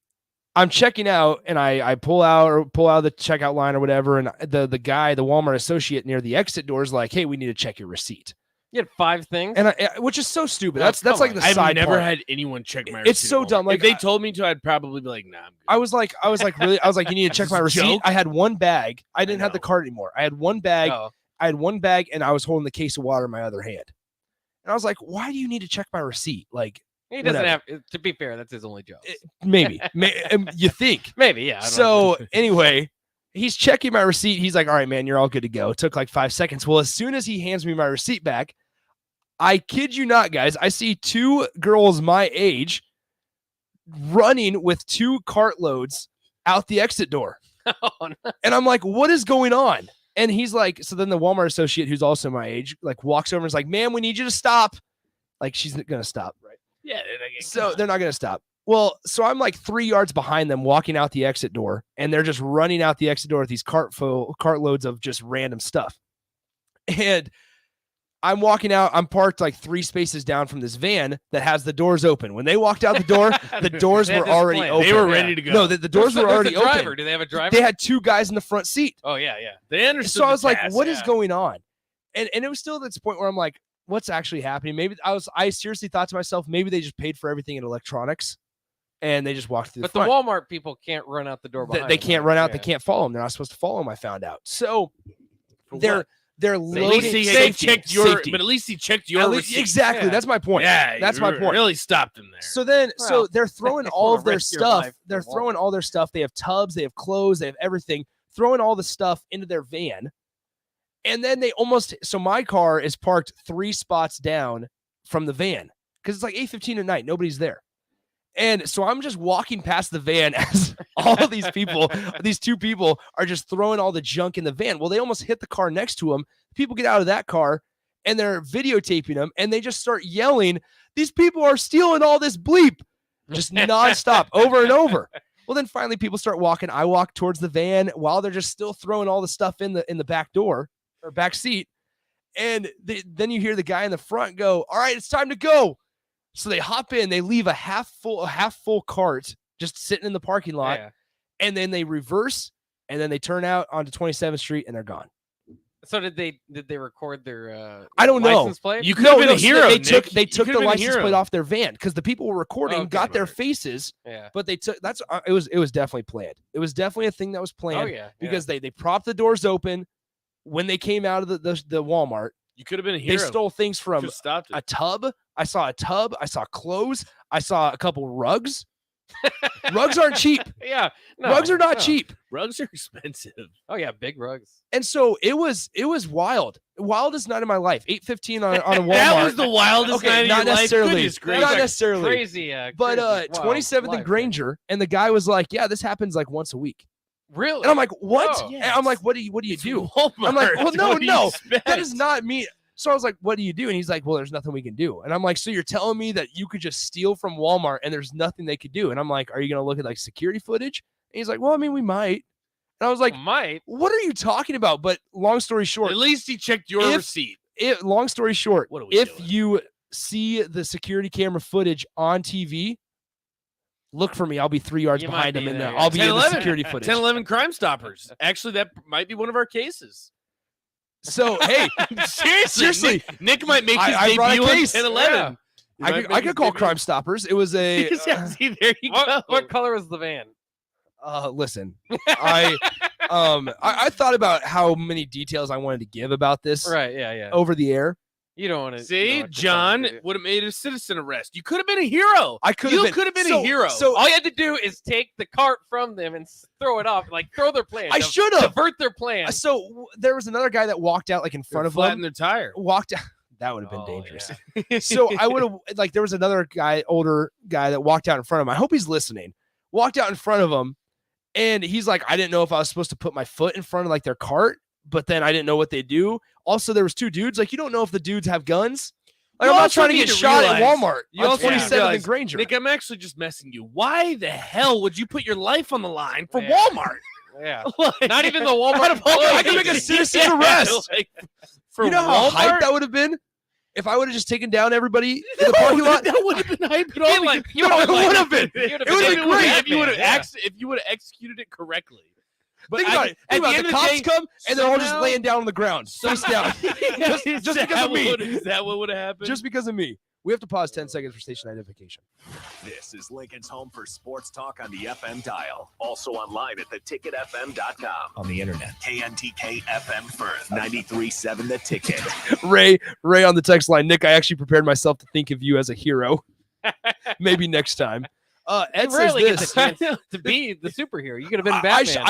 I'm checking out and I pull out the checkout line or whatever. And the guy, the Walmart associate near the exit door is like, hey, we need to check your receipt. You had 5 things? And which is so stupid. Oh, That's like the I've side never part. had anyone check my It's receipt so at dumb. Walmart. Like if they told me to, I'd probably be like, nah, I'm good. I was like, really? I was like, you need to check my This is a receipt. joke? I had one bag. I didn't have the cart anymore. I had one bag. Oh. I had one bag and I was holding the case of water in my other hand. And I was like, why do you need to check my receipt? Like, He doesn't whatever. have, to be fair, that's his only job. Maybe. You think. Maybe, yeah. I don't So know. anyway, he's checking my receipt. He's like, all right, man, you're all good to go. It took like 5 seconds. Well, as soon as he hands me my receipt back, I kid you not, guys, I see 2 girls my age running with 2 cartloads out the exit door. Oh, no. And I'm like, what is going on? And he's like, so then the Walmart associate, who's also my age, like walks over and is like, ma'am, we need you to stop. Like, she's going to stop, right? Yeah. So they're not going to stop. Well, so I'm like 3 yards behind them walking out the exit door, and they're just running out the exit door with these cartloads of just random stuff. And I'm walking out. I'm parked like 3 spaces down from this van that has the doors open. When they walked out the door, the doors were already open. They were ready to go. No, the doors were already a driver. open. Do they have a driver? They had 2 guys in the front seat. Oh, yeah, yeah. They understood. So I was the like, task, what is yeah. going on? And it was still at this point where I'm like, what's actually happening? Maybe I seriously thought to myself, maybe they just paid for everything in electronics and they just walked through But the front. the Walmart people can't run out the door behind They them, can't right? run out. Yeah. They can't follow them. They're not supposed to follow them, I found out. So For they're what? they're At loading least he safety. checked your. Safety. But at least he checked your. At least- receipt. exactly. Yeah. That's my point. Yeah, That's you my point. Really stopped him there. So then, so Well, they're throwing they all wanna of their risk your stuff. life They're for throwing all their stuff. They have tubs, they have clothes, they have everything. Throwing all the stuff into their van, and then they almost. So my car is parked 3 spots down from the van because it's like 8:15 at night. Nobody's there, and so I'm just walking past the van as all of these people, these 2 people, are just throwing all the junk in the van. Well, they almost hit the car next to them. People get out of that car and they're videotaping them, and they just start yelling, "These people are stealing all this bleep," just nonstop, over and over. Well, then finally people start walking. I walk towards the van while they're just still throwing all the stuff in the back door or back seat. And then you hear the guy in the front go, "All right, it's time to go." So they hop in, they leave a half full cart just sitting in the parking lot. Yeah. And then they reverse, and then they turn out onto 27th Street and they're gone. So did they record their I don't know. license plate? You could have been a so hero. They Nick. took You the could have been a license hero. plate off their van because the people were recording, Okay. got their faces, Yeah. but they took it was definitely planned. It was definitely a thing that was planned. Oh, yeah, Because they propped the doors open when they came out of the Walmart. You could have been a hero. They stole things from Could've stopped it. a tub. I saw a tub. I saw clothes. I saw a couple rugs. Rugs aren't cheap. Yeah. No, Rugs are not no. cheap. Rugs are expensive. Oh yeah, big rugs. And so it was wild. Wildest night of my life. 8:15 on a Walmart. That was the wildest Okay, night of not your life. necessarily. Goodness gracious. Not necessarily. Crazy. But crazy, wild 27th life, and Granger, and the guy was like, "Yeah, this happens like once a week." Really? And I'm like, "What?" Whoa. And I'm like, "What do you do?" Walmart. I'm like, "Well, no, What do you no, expect? that is not me." So I was like, "What do you do?" And he's like, "Well, there's nothing we can do." And I'm like, "So you're telling me that you could just steal from Walmart and there's nothing they could do?" And I'm like, "Are you gonna look at like security footage?" And he's like, "Well, I mean, we might." And I was like, might. "What are you talking about?" But long story short, At least he checked your receipt. long story short, What are we if doing? you see the security camera footage on TV, look for me. I'll be 3 yards You might behind be him, and there. I'll be in the 10-11. security footage. 10-11 Crime Stoppers. Actually, that might be one of our cases. So hey, Seriously, Nick might make his I brought a debut on case. 10-11. I could call Crime Stoppers. It was a Yeah, see, there you go. What color was the van? listen. I thought about how many details I wanted to give about this Right. Yeah. Yeah. over the air. You don't want to See, John would have made a citizen arrest. You could have been a hero. I could You have could have been so- a hero. So all you had to do is take the cart from them and throw it off, like throw their plan. I should have. divert their plan. There was another guy that walked out like in front of Flatten them. their tire. Walked out. That would have been Oh, dangerous. So I would have like there was another guy, older guy that walked out in front of him. I hope he's listening. Walked out in front of him, and he's like, I didn't know if I was supposed to put my foot in front of like their cart, but then I didn't know what they do. Also, there was 2 dudes. Like, you don't know if the dudes have guns. Like, You I'm not also trying to need get to shot at realize- Walmart. You On also need to 27th realize, and Granger. Nick, I'm actually just messing you. Why the hell would you put your life on the line for Yeah. Walmart? Yeah. Like, Not even the Walmart. out of all I can make a places. citizen Yeah, arrest. like, for You know how hype Walmart? that would have been if I would have just taken down everybody in the parking lot. That would have been hype at all. You like- because- you No, would've it like- would have been. you would've It would have been been great. If you would have Yeah. if you would have executed it correctly. But Think about it. Think about it. The cops come and they're all just somehow- laying down on the ground, face down, just because of me. Is that what would have happened? Just because of me. We have to pause 10 seconds for station identification. This is Lincoln's home for sports talk on the FM dial. Also online at theticketfm.com. On the internet. KNTK FM Firth. 93.7 The Ticket. Ray on the text line. Nick, I actually prepared myself to think of you as a hero. Maybe next time. Ed You says rarely get this. the chance to be the superhero. You could have been Batman.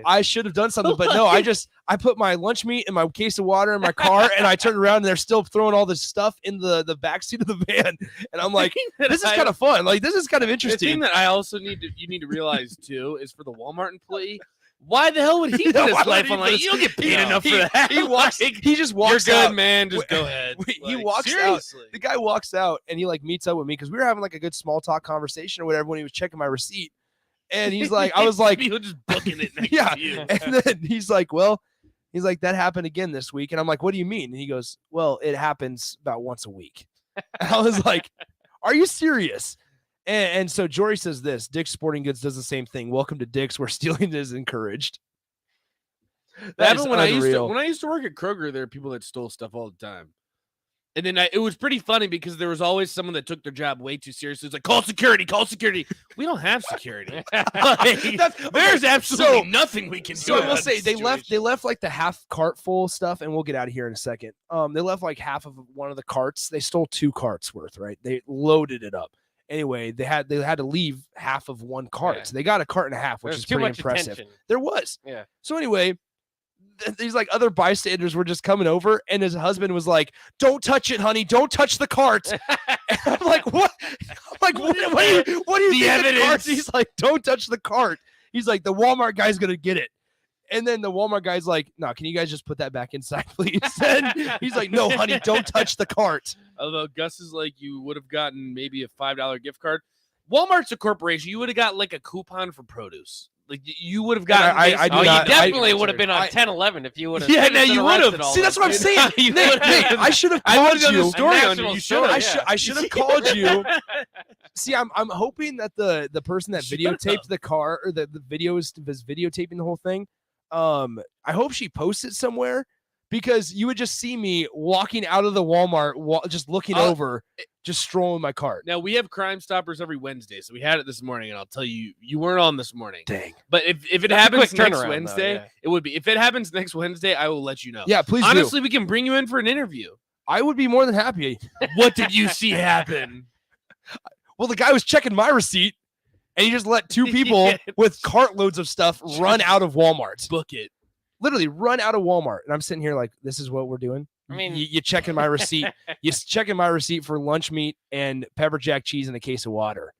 I should have done something, but no, I put my lunch meat and my case of water in my car, and I turned around and they're still throwing all this stuff in the back seat of the van, and I'm like, this is kind of fun. Like, this is kind of The interesting. thing that I also need to realize too is for the Walmart employee, why the hell would he Yeah, put why his would life he on put like his- you don't get paid No. enough for that. He just walks You're good, out. man. Just go ahead. He Like, walks seriously. out. The guy walks out and he like meets up with me because we were having like a good small talk conversation or whatever when he was checking my receipt. And he's like, I was like, You're just booking it next yeah. to you. And then he's like, well, He's like, that happened again this week. And I'm like, what do you mean? And he goes, well, it happens about once a week. And I was like, are you serious? And so Jory says this, Dick's Sporting Goods does the same thing. Welcome to Dick's, where stealing is encouraged. That is when I unreal. used to work at Kroger, there were people that stole stuff all the time. And then it was pretty funny because there was always someone that took their job way too seriously. It's like, call security, call security. We don't have security. There's absolutely nothing we can do. So I will say they left like the half cart full of stuff, and we'll get out of here in a second. They left like half of one of the carts. They stole 2 carts worth, right? They loaded it up. Anyway, they had to leave half of one cart. Yeah. So they got a cart and a half, which is too pretty much impressive. attention. There was. Yeah. So anyway, these like other bystanders were just coming over, and his husband was like, "Don't touch it, honey. Don't touch the cart." And I'm like, "What? I'm like, what do you think the cart?" He's like, "Don't touch the cart." He's like, "The Walmart guy's gonna get it." And then the Walmart guy's like, "No, can you guys just put that back inside, please?" And he's like, "No, honey, don't touch the cart." Although Gus is like, you would have gotten maybe a $5 gift card. Walmart's a corporation. You would have got like a coupon for produce. Like you would have gotten. You definitely would have been on 10-11 if you would have. Yeah, no, you would have. See, that's what I'm saying. Nate, I should have called you. I should have called you. See, I'm hoping that the person that videotaped the car, or the video was videotaping the whole thing. I hope she posts it somewhere, because you would just see me walking out of the Walmart, just looking over, just strolling my cart. Now, we have Crime Stoppers every Wednesday, so we had it this morning, and I'll tell you, you weren't on this morning. Dang. But if it happens next Wednesday, it would be. If it happens next Wednesday, I will let you know. Yeah, please Honestly, we can bring you in for an interview. I would be more than happy. What did you see happen? Well, the guy was checking my receipt, and he just let 2 people with cartloads of stuff run out of Walmart. Book it. Literally run out of Walmart. And I'm sitting here like, this is what we're doing? I mean, you checking my receipt. You're checking my receipt for lunch meat and pepper jack cheese and a case of water.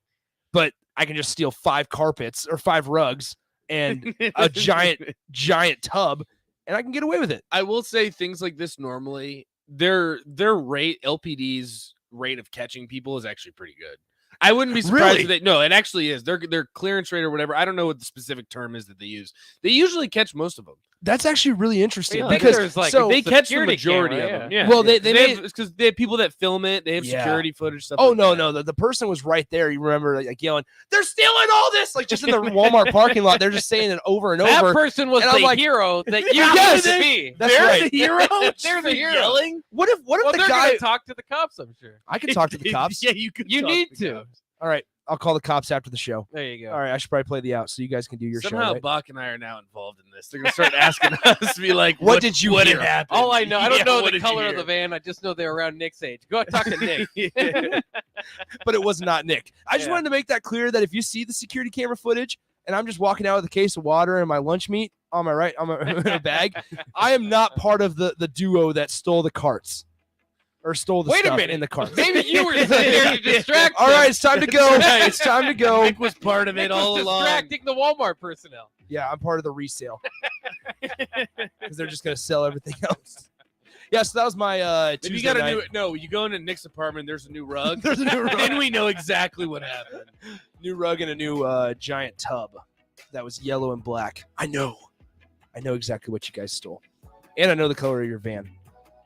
But I can just steal 5 carpets or 5 rugs and a giant tub, and I can get away with it. I will say things like this normally, their rate, LPD's rate of catching people is actually pretty good. I wouldn't be surprised if they. No, it actually is. Their clearance rate or whatever. I don't know what the specific term is that they use. They usually catch most of them. That's actually really interesting, because because like, they catch the majority of them. Yeah. Well, they because they have people that film it. They have security footage stuff. Oh like no, the person was right there. You remember like yelling, "They're stealing all this!" Like just in the Walmart parking lot. They're just saying it over and over. That person was the hero that you yes, wanted to be. That's right. The hero. They're the hero. Yelling. What if the they're guy gonna talk to the cops? I'm sure. I can talk to the cops. Yeah, you could. You need to. All right, I'll call the cops after the show. There you go. All right, I should probably play the out so you guys can do your Somehow show. Right? Bach and I are now involved in this. They're gonna start asking us to be like, "What did you hear?" Happened? All I know, I don't know what the did you color of hear? the van. I just know they're around Nick's age. Go talk to Nick. But it was not Nick. I just wanted to make that clear that if you see the security camera footage and I'm just walking out with a case of water and my lunch meat on my right, in a bag, I am not part of the duo that stole the carts. Or stole the stuff in the cart. Maybe you were there to distract All them. right, it's time to go. It's time to go. Nick was part of it all along. Distracting the Walmart personnel. Yeah, I'm part of the resale. Because they're just going to sell everything else. Yeah, so that was my Tuesday you got night. you go into Nick's apartment, there's a new rug. There's a new rug. Then we know exactly what happened. New rug and a new giant tub that was yellow and black. I know exactly what you guys stole. And I know the color of your van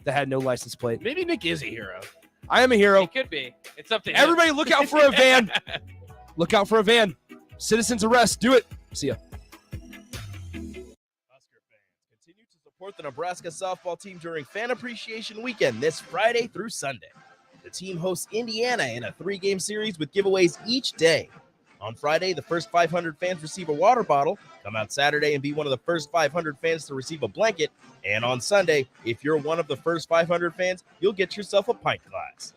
that had no license plate. Maybe Nick is a hero. I am a hero. It could be. It's up to him. Everybody look out for a van. Look out for a van. Citizens arrest. Do it. See ya. Husker fans, continue to support the Nebraska softball team during Fan Appreciation Weekend this Friday through Sunday. The team hosts Indiana in a 3-game series with giveaways each day. On Friday, the first 500 fans receive a water bottle. Come out Saturday and be one of the first 500 fans to receive a blanket. And on Sunday, if you're one of the first 500 fans, you'll get yourself a pint glass.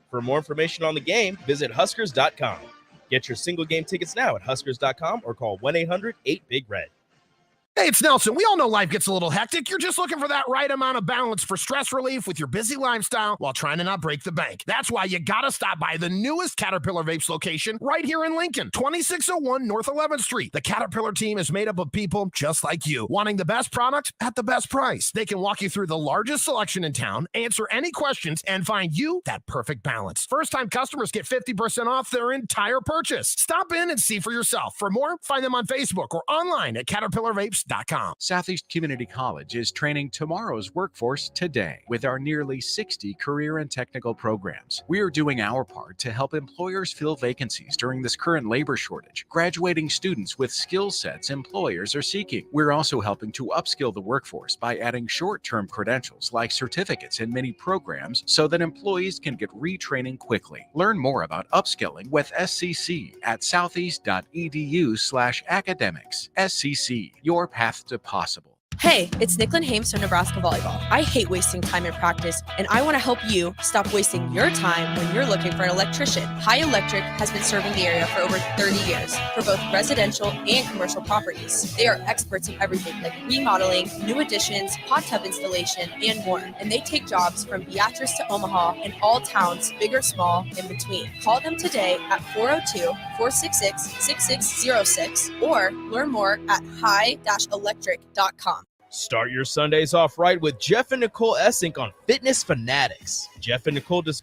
For more information on the game, visit Huskers.com. Get your single game tickets now at Huskers.com or call 1-800-8-BIG-RED. Hey, it's Nelson. We all know life gets a little hectic. You're just looking for that right amount of balance for stress relief with your busy lifestyle while trying to not break the bank. That's why you got to stop by the newest Caterpillar Vapes location right here in Lincoln, 2601 North 11th Street. The Caterpillar team is made up of people just like you, wanting the best product at the best price. They can walk you through the largest selection in town, answer any questions, and find you that perfect balance. First-time customers get 50% off their entire purchase. Stop in and see for yourself. For more, find them on Facebook or online at CaterpillarVapes.com. SoutheastCommunity.com. Southeast Community College is training tomorrow's workforce today with our nearly 60 career and technical programs. We are doing our part to help employers fill vacancies during this current labor shortage, graduating students with skill sets employers are seeking. We're also helping to upskill the workforce by adding short-term credentials like certificates in many programs so that employees can get retraining quickly. Learn more about upskilling with SCC at southeast.edu/academics. SCC, your path to possible. Hey, it's Nicklin Hames from Nebraska Volleyball. I hate wasting time in practice, and I want to help you stop wasting your time when you're looking for an electrician. High Electric has been serving the area for over 30 years for both residential and commercial properties. They are experts in everything like remodeling, new additions, hot tub installation, and more. And they take jobs from Beatrice to Omaha and all towns, big or small, in between. Call them today at 402-466-6606 or learn more at high-electric.com. Start your Sundays off right with Jeff and Nicole Essink on Fitness Fanatics. Jeff and Nicole discuss